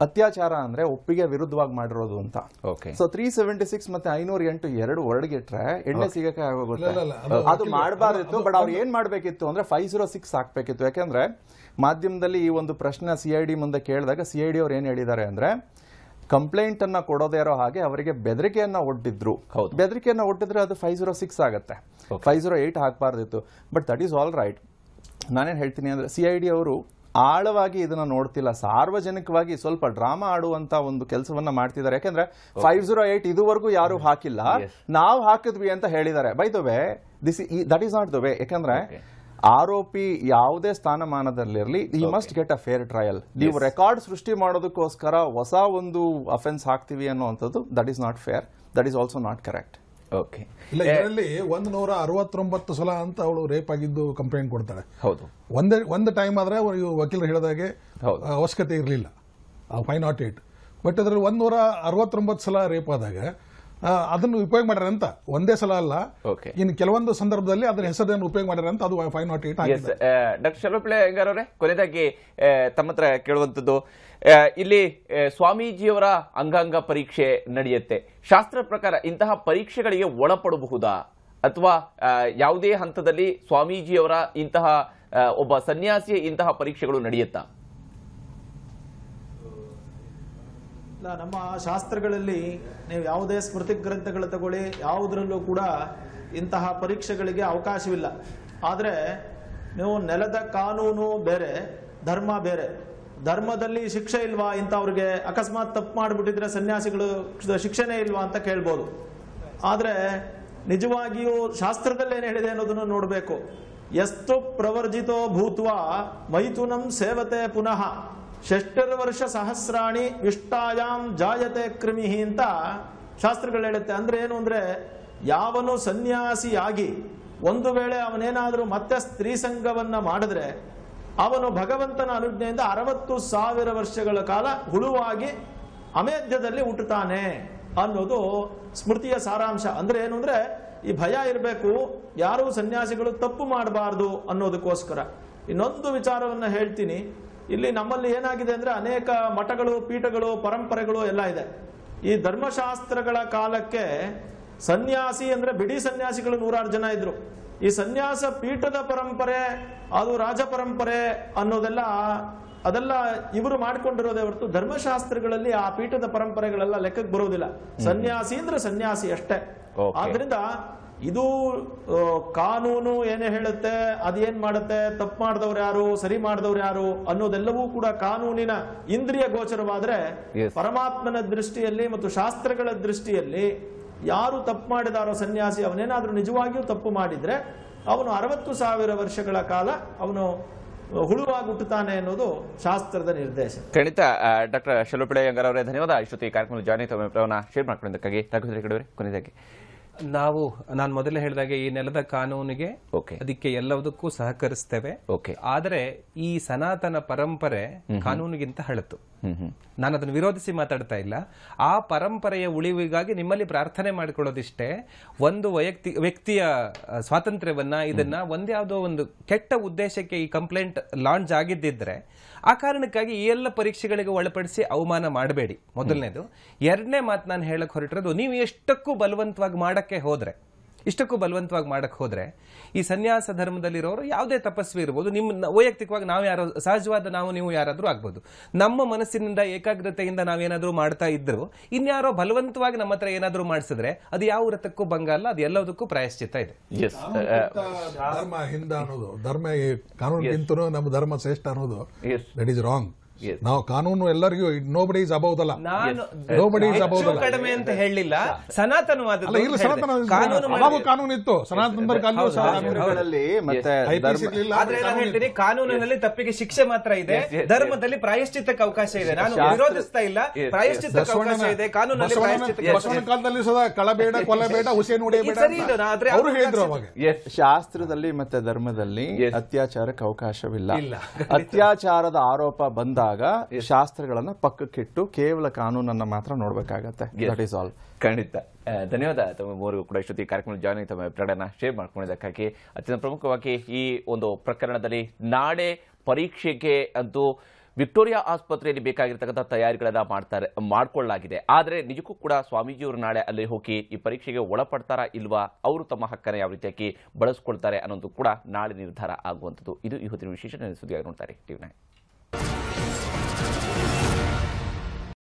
ಅತ್ಯಾಚಾರ ಅಂದ್ರೆ ಒಪ್ಪಿಗೆ ವಿರುದ್ಧವಾಗಿ ಮಾಡಿರೋದು ಅಂತ. ಸೊ 376 ಮತ್ತೆ 508 ಎರಡು ಹೊರಗಿಟ್ರೆ ಎಣ್ಣೆ ಸಿಗಕ್ಕೆ ಆಗೋಗುತ್ತೆ. ಅದು ಮಾಡಬಾರ್ದಿತ್ತು. ಬಟ್ ಅವ್ರು ಏನ್ ಮಾಡ್ಬೇಕಿತ್ತು ಅಂದ್ರೆ 506 ಹಾಕ್ಬೇಕಿತ್ತು. ಯಾಕಂದ್ರೆ ಮಾಧ್ಯಮದಲ್ಲಿ ಈ ಒಂದು ಪ್ರಶ್ನೆ CID ಮುಂದೆ ಕೇಳಿದಾಗ CID ಅವ್ರು ಏನ್ ಹೇಳಿದ್ದಾರೆ ಅಂದ್ರೆ, ಕಂಪ್ಲೇಂಟ್ ಅನ್ನ ಕೊಡೋದೇ ಇರೋ ಹಾಗೆ ಅವರಿಗೆ ಬೆದರಿಕೆಯನ್ನ ಒಡ್ಡಿದ್ರು. ಬೆದರಿಕೆಯನ್ನ ಒಡ್ಡಿದ್ರೆ ಅದು 506 ಆಗುತ್ತೆ, 508 ಹಾಕ್ಬಾರ್ದಿತ್ತು. But that is all right. ನಾನೇನ್ ಹೇಳ್ತೀನಿ ಅಂದ್ರೆ, CID ಅವರು ಆಳವಾಗಿ ಇದನ್ನ ನೋಡ್ತಿಲ್ಲ, ಸಾರ್ವಜನಿಕವಾಗಿ ಸ್ವಲ್ಪ ಡ್ರಾಮಾ ಆಡುವಂತ ಒಂದು ಕೆಲಸವನ್ನ ಮಾಡ್ತಿದ್ದಾರೆ. ಯಾಕಂದ್ರೆ 508 ಇದುವರೆಗೂ ಯಾರು ಹಾಕಿಲ್ಲ, ನಾವು ಹಾಕಿದ್ವಿ ಅಂತ ಹೇಳಿದ್ದಾರೆ. By the way, that is not the way. ಯಾಕಂದ್ರೆ ಆರೋಪಿ ಯಾವುದೇ ಸ್ಥಾನಮಾನದಲ್ಲಿರಲಿ, ಈ must get a fair trial. ನೀವು ರೆಕಾರ್ಡ್ ಸೃಷ್ಟಿ ಮಾಡೋದಕ್ಕೋಸ್ಕರ ಹೊಸ ಒಂದು ಅಫೆನ್ಸ್ ಹಾಕ್ತಿವಿ ಅನ್ನುವಂಥದ್ದು that is not fair, that is also not correct. ಇಲ್ಲ, ಇದರಲ್ಲಿ 169 ಸಲ ಅಂತ ಅವಳು ರೇಪ್ ಆಗಿದ್ದು ಕಂಪ್ಲೇಂಟ್ ಕೊಡ್ತಾಳೆ. ಒಂದು ಟೈಮ್ ಆದ್ರೆ ವಕೀಲರು ಹೇಳಿದಾಗೆ ಅವಶ್ಯಕತೆ ಇರಲಿಲ್ಲ 508. ಬಟ್ ಅದರಲ್ಲಿ 169 ಸಲ ರೇಪ್ ಆದಾಗ ಅದನ್ನು ಉಪಯೋಗ ಮಾಡ್ಯಾರ ಅಂತ, ಒಂದೇ ಸಲ ಅಲ್ಲ, ಇನ್ನು ಕೆಲವೊಂದು ಸಂದರ್ಭದಲ್ಲಿ ಅದರ ಹೆಸರನ್ನು ಉಪಯೋಗ ಮಾಡ್ಯಾರ ಅಂತ ಅದು 508. ಡಾಕ್ಟರ್ ಶರ್ಮಿಳಾ ಅಯ್ಯಂಗಾರ್ ಅವರೇ, ಕೊನೆಯದಾಗಿ ತಮ್ಮ ಹತ್ರ ಕೇಳುವಂಥದ್ದು, ಇಲ್ಲಿ ಸ್ವಾಮೀಜಿಯವರ ಅಂಗಾಂಗ ಪರೀಕ್ಷೆ ನಡೆಯುತ್ತೆ. ಶಾಸ್ತ್ರ ಪ್ರಕಾರ ಇಂತಹ ಪರೀಕ್ಷೆಗಳಿಗೆ ಒಳಪಡಬಹುದಾ, ಅಥವಾ ಯಾವುದೇ ಹಂತದಲ್ಲಿ ಸ್ವಾಮೀಜಿಯವರ ಇಂತಹ ಒಬ್ಬ ಸನ್ಯಾಸಿಯ ಇಂತಹ ಪರೀಕ್ಷೆಗಳು ನಡೆಯುತ್ತಾ? ನಮ್ಮ ಶಾಸ್ತ್ರಗಳಲ್ಲಿ ನೀವು ಯಾವುದೇ ಸ್ಮೃತಿ ಗ್ರಂಥಗಳು ತಗೊಳ್ಳಿ, ಯಾವುದರಲ್ಲೂ ಕೂಡ ಇಂತಹ ಪರೀಕ್ಷೆಗಳಿಗೆ ಅವಕಾಶವಿಲ್ಲ. ಆದರೆ ನೀವು ನೆಲದ ಕಾನೂನು ಬೇರೆ, ಧರ್ಮ ಬೇರೆ. ಧರ್ಮದಲ್ಲಿ ಶಿಕ್ಷೆ ಇಲ್ವಾ, ಇಂಥವ್ರಿಗೆ ಅಕಸ್ಮಾತ್ ತಪ್ಪು ಮಾಡಿಬಿಟ್ಟಿದ್ರೆ ಸನ್ಯಾಸಿಗಳು ಶಿಕ್ಷೆನೇ ಇಲ್ವಾ ಅಂತ ಕೇಳ್ಬೋದು. ಆದರೆ ನಿಜವಾಗಿಯೂ ಶಾಸ್ತ್ರದಲ್ಲಿ ಏನು ಹೇಳಿದೆ ಅನ್ನೋದನ್ನು ನೋಡಬೇಕು. ಎಷ್ಟು ಪ್ರವರ್ಜಿತೋ ಭೂತ್ವ ಮೈಥುನಂ ಸೇವತೆ ಪುನಃ ಷಷ್ಠರ್ವರ್ಷ ಸಹಸ್ರಾಣಿ ವಿಷ್ಟಾಯಾಮ್ ಜಾಯತೆ ಕ್ರಿಮಿ ಅಂತ ಶಾಸ್ತ್ರಗಳು ಹೇಳುತ್ತೆ. ಅಂದ್ರೆ ಏನು ಅಂದ್ರೆ, ಯಾವನು ಸನ್ಯಾಸಿಯಾಗಿ ಒಂದು ವೇಳೆ ಅವನೇನಾದ್ರೂ ಮತ್ತೆ ಸ್ತ್ರೀ ಸಂಘವನ್ನ ಮಾಡಿದ್ರೆ ಅವನು ಭಗವಂತನ ಅನುಜ್ಞೆಯಿಂದ 60,000 ವರ್ಷಗಳ ಕಾಲ ಹುಳುವಾಗಿ ಅಮೇಧ್ಯದಲ್ಲಿ ಹುಟ್ಟುತ್ತಾನೆ ಅನ್ನೋದು ಸ್ಮೃತಿಯ ಸಾರಾಂಶ. ಅಂದ್ರೆ ಏನು ಅಂದ್ರೆ, ಈ ಭಯ ಇರಬೇಕು, ಯಾರೂ ಸನ್ಯಾಸಿಗಳು ತಪ್ಪು ಮಾಡಬಾರ್ದು ಅನ್ನೋದಕ್ಕೋಸ್ಕರ. ಇನ್ನೊಂದು ವಿಚಾರವನ್ನ ಹೇಳ್ತೀನಿ. ಇಲ್ಲಿ ನಮ್ಮಲ್ಲಿ ಏನಾಗಿದೆ ಅಂದ್ರೆ, ಅನೇಕ ಮಠಗಳು, ಪೀಠಗಳು, ಪರಂಪರೆಗಳು ಎಲ್ಲ ಇದೆ. ಈ ಧರ್ಮಶಾಸ್ತ್ರಗಳ ಕಾಲಕ್ಕೆ ಸನ್ಯಾಸಿ ಅಂದ್ರೆ ಬಿಡಿ ಸನ್ಯಾಸಿಗಳು 106 ಜನ ಇದ್ರು. ಈ ಸನ್ಯಾಸ ಪೀಠದ ಪರಂಪರೆ, ಅದು ರಾಜ ಪರಂಪರೆ ಅನ್ನೋದೆಲ್ಲ ಅದೆಲ್ಲ ಇವರು ಮಾಡ್ಕೊಂಡಿರೋದೇ ಹೊರತು ಧರ್ಮಶಾಸ್ತ್ರಗಳಲ್ಲಿ ಆ ಪೀಠದ ಪರಂಪರೆಗಳೆಲ್ಲ ಲೆಕ್ಕಕ್ಕೆ ಬರೋದಿಲ್ಲ. ಸನ್ಯಾಸಿ ಅಂದ್ರೆ ಸನ್ಯಾಸಿ ಅಷ್ಟೇ. ಆದ್ರಿಂದ ಇದು ಕಾನೂನು ಏನೇ ಹೇಳುತ್ತೆ, ಅದೇನ್ ಮಾಡುತ್ತೆ, ತಪ್ಪು ಮಾಡಿದವ್ರು ಯಾರು, ಸರಿ ಮಾಡಿದವ್ರು ಯಾರು ಅನ್ನೋದೆಲ್ಲವೂ ಕೂಡ ಕಾನೂನಿನ ಇಂದ್ರಿಯ ಗೋಚರವಾದ್ರೆ, ಪರಮಾತ್ಮನ ದೃಷ್ಟಿಯಲ್ಲಿ ಮತ್ತು ಶಾಸ್ತ್ರಗಳ ದೃಷ್ಟಿಯಲ್ಲಿ ಯಾರು ತಪ್ಪು ಮಾಡಿದಾರೋ ಸನ್ಯಾಸಿ, ಅವನೇನಾದ್ರೂ ನಿಜವಾಗಿಯೂ ತಪ್ಪು ಮಾಡಿದ್ರೆ ಅವನು 60,000 ವರ್ಷಗಳ ಕಾಲ ಅವನು ಹುಳುವಾಗಿ ಹುಟ್ಟುತ್ತಾನೆ ಅನ್ನೋದು ಶಾಸ್ತ್ರದ ನಿರ್ದೇಶ. ಖಂಡಿತ. ಡಾಕ್ಟರ್ ಶೆಲುಪಿಳ್ಳೆ ಅಯ್ಯಂಗಾರ್ ಅವರೇ ಧನ್ಯವಾದ. ಇಷ್ಟೊತ್ತಿಗೆ ಕಾರ್ಯಕ್ರಮದ ಜಾನಿ ತಮ್ಮ ಅಭಿಪ್ರಾಯವನ್ನು ಶೇರ್ ಮಾಡ್ಕೊಂಡಿದ್ದಕ್ಕಾಗಿ. ಕೊನೆಯದಾಗಿ ನಾನು ಮೊದಲೇ ಹೇಳಿದಾಗೆ ಈ ನೆಲದ ಕಾನೂನಿಗೆ ಅದಕ್ಕೆ ಎಲ್ಲದಕ್ಕೂ ಸಹಕರಿಸ್ತೇವೆ. ಆದರೆ ಈ ಸನಾತನ ಪರಂಪರೆ ಕಾನೂನಿಗಿಂತ ಹಳತು. ನಾನು ಅದನ್ನು ವಿರೋಧಿಸಿ ಮಾತಾಡ್ತಾ ಇಲ್ಲ. ಆ ಪರಂಪರೆಯ ಉಳಿವಿಗಾಗಿ ನಿಮ್ಮಲ್ಲಿ ಪ್ರಾರ್ಥನೆ ಮಾಡಿಕೊಳ್ಳೋದಿಷ್ಟೇ. ಒಂದು ವ್ಯಕ್ತಿಯ ಸ್ವಾತಂತ್ರ್ಯವನ್ನ ಇದನ್ನ ಒಂದ್ಯಾವುದೋ ಒಂದು ಕೆಟ್ಟ ಉದ್ದೇಶಕ್ಕೆ ಈ ಕಂಪ್ಲೇಂಟ್ ಲಾಂಚ್ ಆಗಿದ್ದಿದ್ರೆ ಆ ಕಾರಣಕ್ಕಾಗಿ ಈ ಎಲ್ಲ ಪರೀಕ್ಷೆಗಳಿಗೆ ಒಳಪಡಿಸಿ ಅವಮಾನ ಮಾಡಬೇಡಿ, ಮೊದಲನೇದು. ಎರಡನೇ ಮಾತು ನಾನು ಹೇಳಕ್ ಹೊರಟಿರೋದು, ನೀವು ಇಷ್ಟಕ್ಕೂ ಬಲವಂತವಾಗಿ ಮಾಡಕ್ಕೆ ಹೋದ್ರೆ ಈ ಸನ್ಯಾಸ ಧರ್ಮದಲ್ಲಿರೋರು ಯಾವುದೇ ತಪಸ್ವಿ ಇರ್ಬೋದು, ನಿಮ್ಮ ವೈಯಕ್ತಿಕವಾಗಿ ನಾವು ಯಾರೋ ಸಹಜವಾದ ನೀವು ಯಾರಾದ್ರೂ ಆಗ್ಬೋದು. ನಮ್ಮ ಮನಸ್ಸಿನಿಂದ ಏಕಾಗ್ರತೆಯಿಂದ ನಾವೇನಾದ್ರೂ ಮಾಡ್ತಾ ಇದ್ರು, ಇನ್ಯಾರೋ ಬಲವಂತವಾಗಿ ನಮ್ಮ ಹತ್ರ ಏನಾದ್ರೂ ಮಾಡಿಸಿದ್ರೆ ಅದು ಯಾವ ವ್ರತಕ್ಕೂ ಭಂಗ ಅಲ್ಲ, ಅದು ಎಲ್ಲದಕ್ಕೂ ಪ್ರಾಯಶ್ಚಿತ್ತ ಇದೆ. ಧರ್ಮ ಹಿಂದ ಅನ್ನೋದು, ಧರ್ಮ ಕಾನೂನಿಗಿಂತ ನಮ್ಮ ಧರ್ಮ ಶ್ರೇಷ್ಠ ಅನ್ನೋದು ದಟ್ ಈಸ್ ರಾಂಗ್. ನಾವು ಕಾನೂನು ಎಲ್ಲರಿಗೂ ನೋಬಡಿ ಇಸ್ ಅಬೌವ್ ಅಲ್ಲ, ನೋಬಡಿ ಇಸ್ ಅಬೌವ್ ಅಲ್ಲ. ಕಡಿಮೆ ಅಂತ ಹೇಳಲಿಲ್ಲ, ಸನಾತನವಾದ ಕಾನೂನು ಇತ್ತು ಸನಾತನ ಕಾನೂನುಗಳಲ್ಲಿ. ಮತ್ತೆ ಹೇಳ್ತೀನಿ, ಕಾನೂನಿನಲ್ಲಿ ತಪ್ಪಿಗೆ ಶಿಕ್ಷೆ ಮಾತ್ರ ಇದೆ, ಧರ್ಮದಲ್ಲಿ ಪ್ರಾಯಶ್ಚಿತ್ತಕ್ಕೆ ಅವಕಾಶ ಇದೆ. ನಾನು ವಿರೋಧಿಸ್ತಾ ಇಲ್ಲ, ಪ್ರಾಯಶ್ಚಿತ್ತಕ್ಕೆ ಅವಕಾಶ ಇದೆ ಕಾನೂನಲ್ಲಿ. ಬಸವನ ಕಾಲದಲ್ಲಿ ಸದಾ ಕಳಬೇಡ, ಕೊಲ್ಲಬೇಡ, ಹುಸೇನ್ ಹೊಡೆಯಬೇಡ ಅವರು ಹೇಳಿದ್ರು ಅವಾಗ. ಶಾಸ್ತ್ರದಲ್ಲಿ ಮತ್ತೆ ಧರ್ಮದಲ್ಲಿ ಅತ್ಯಾಚಾರಕ್ಕೆ ಅವಕಾಶವಿಲ್ಲ. ಅತ್ಯಾಚಾರದ ಆರೋಪ ಬಂದ ಶಾಸ್ತ್ರಗಳನ್ನ ಪಕ್ಕಕ್ಕಿಟ್ಟು ಕೇವಲ ಕಾನೂನನ್ನ ಮಾತ್ರ ನೋಡ್ಬೇಕಾಗತ್ತೆ. That is all. ಖಂಡಿತ. ಧನ್ಯವಾದ ತಮ್ಮ ಮೂರಿಗೂ ಕೂಡ ಇಷ್ಟೊತ್ತಿಗೆ ಕಾರ್ಯಕ್ರಮ ಜಾಯ್ನ್ ಆಗಿ ತಮ್ಮ ಅಭಿಪ್ರಾಯನ ಶೇರ್ ಮಾಡ್ಕೊಂಡಿದ್ದಕ್ಕಾಗಿ. ಅತ್ಯಂತ ಪ್ರಮುಖವಾಗಿ ಈ ಒಂದು ಪ್ರಕರಣದಲ್ಲಿ ನಾಳೆ ಪರೀಕ್ಷೆಗೆ ಅಂತೂ ವಿಕ್ಟೋರಿಯಾ ಆಸ್ಪತ್ರೆಯಲ್ಲಿ ಬೇಕಾಗಿರ್ತಕ್ಕಂಥ ತಯಾರಿಗಳನ್ನ ಮಾಡ್ಕೊಳ್ಳಲಾಗಿದೆ. ಆದರೆ ನಿಜಕ್ಕೂ ಕೂಡ ಸ್ವಾಮೀಜಿಯವರು ನಾಳೆ ಅಲ್ಲಿ ಹೋಗಿ ಈ ಪರೀಕ್ಷೆಗೆ ಒಳಪಡ್ತಾರಾ ಇಲ್ವಾ, ಅವರು ತಮ್ಮ ಹಕ್ಕನ್ನು ಯಾವ ರೀತಿಯಾಗಿ ಬಳಸ್ಕೊಳ್ತಾರೆ ಅನ್ನೋದು ಕೂಡ ನಾಳೆ ನಿರ್ಧಾರ ಆಗುವಂಥದ್ದು. ಇದು ಇವತ್ತಿನ ವಿಶೇಷ ಸುದ್ದಿಯಾಗಿ ನೋಡ್ತಾರೆ ಟಿವಿ9.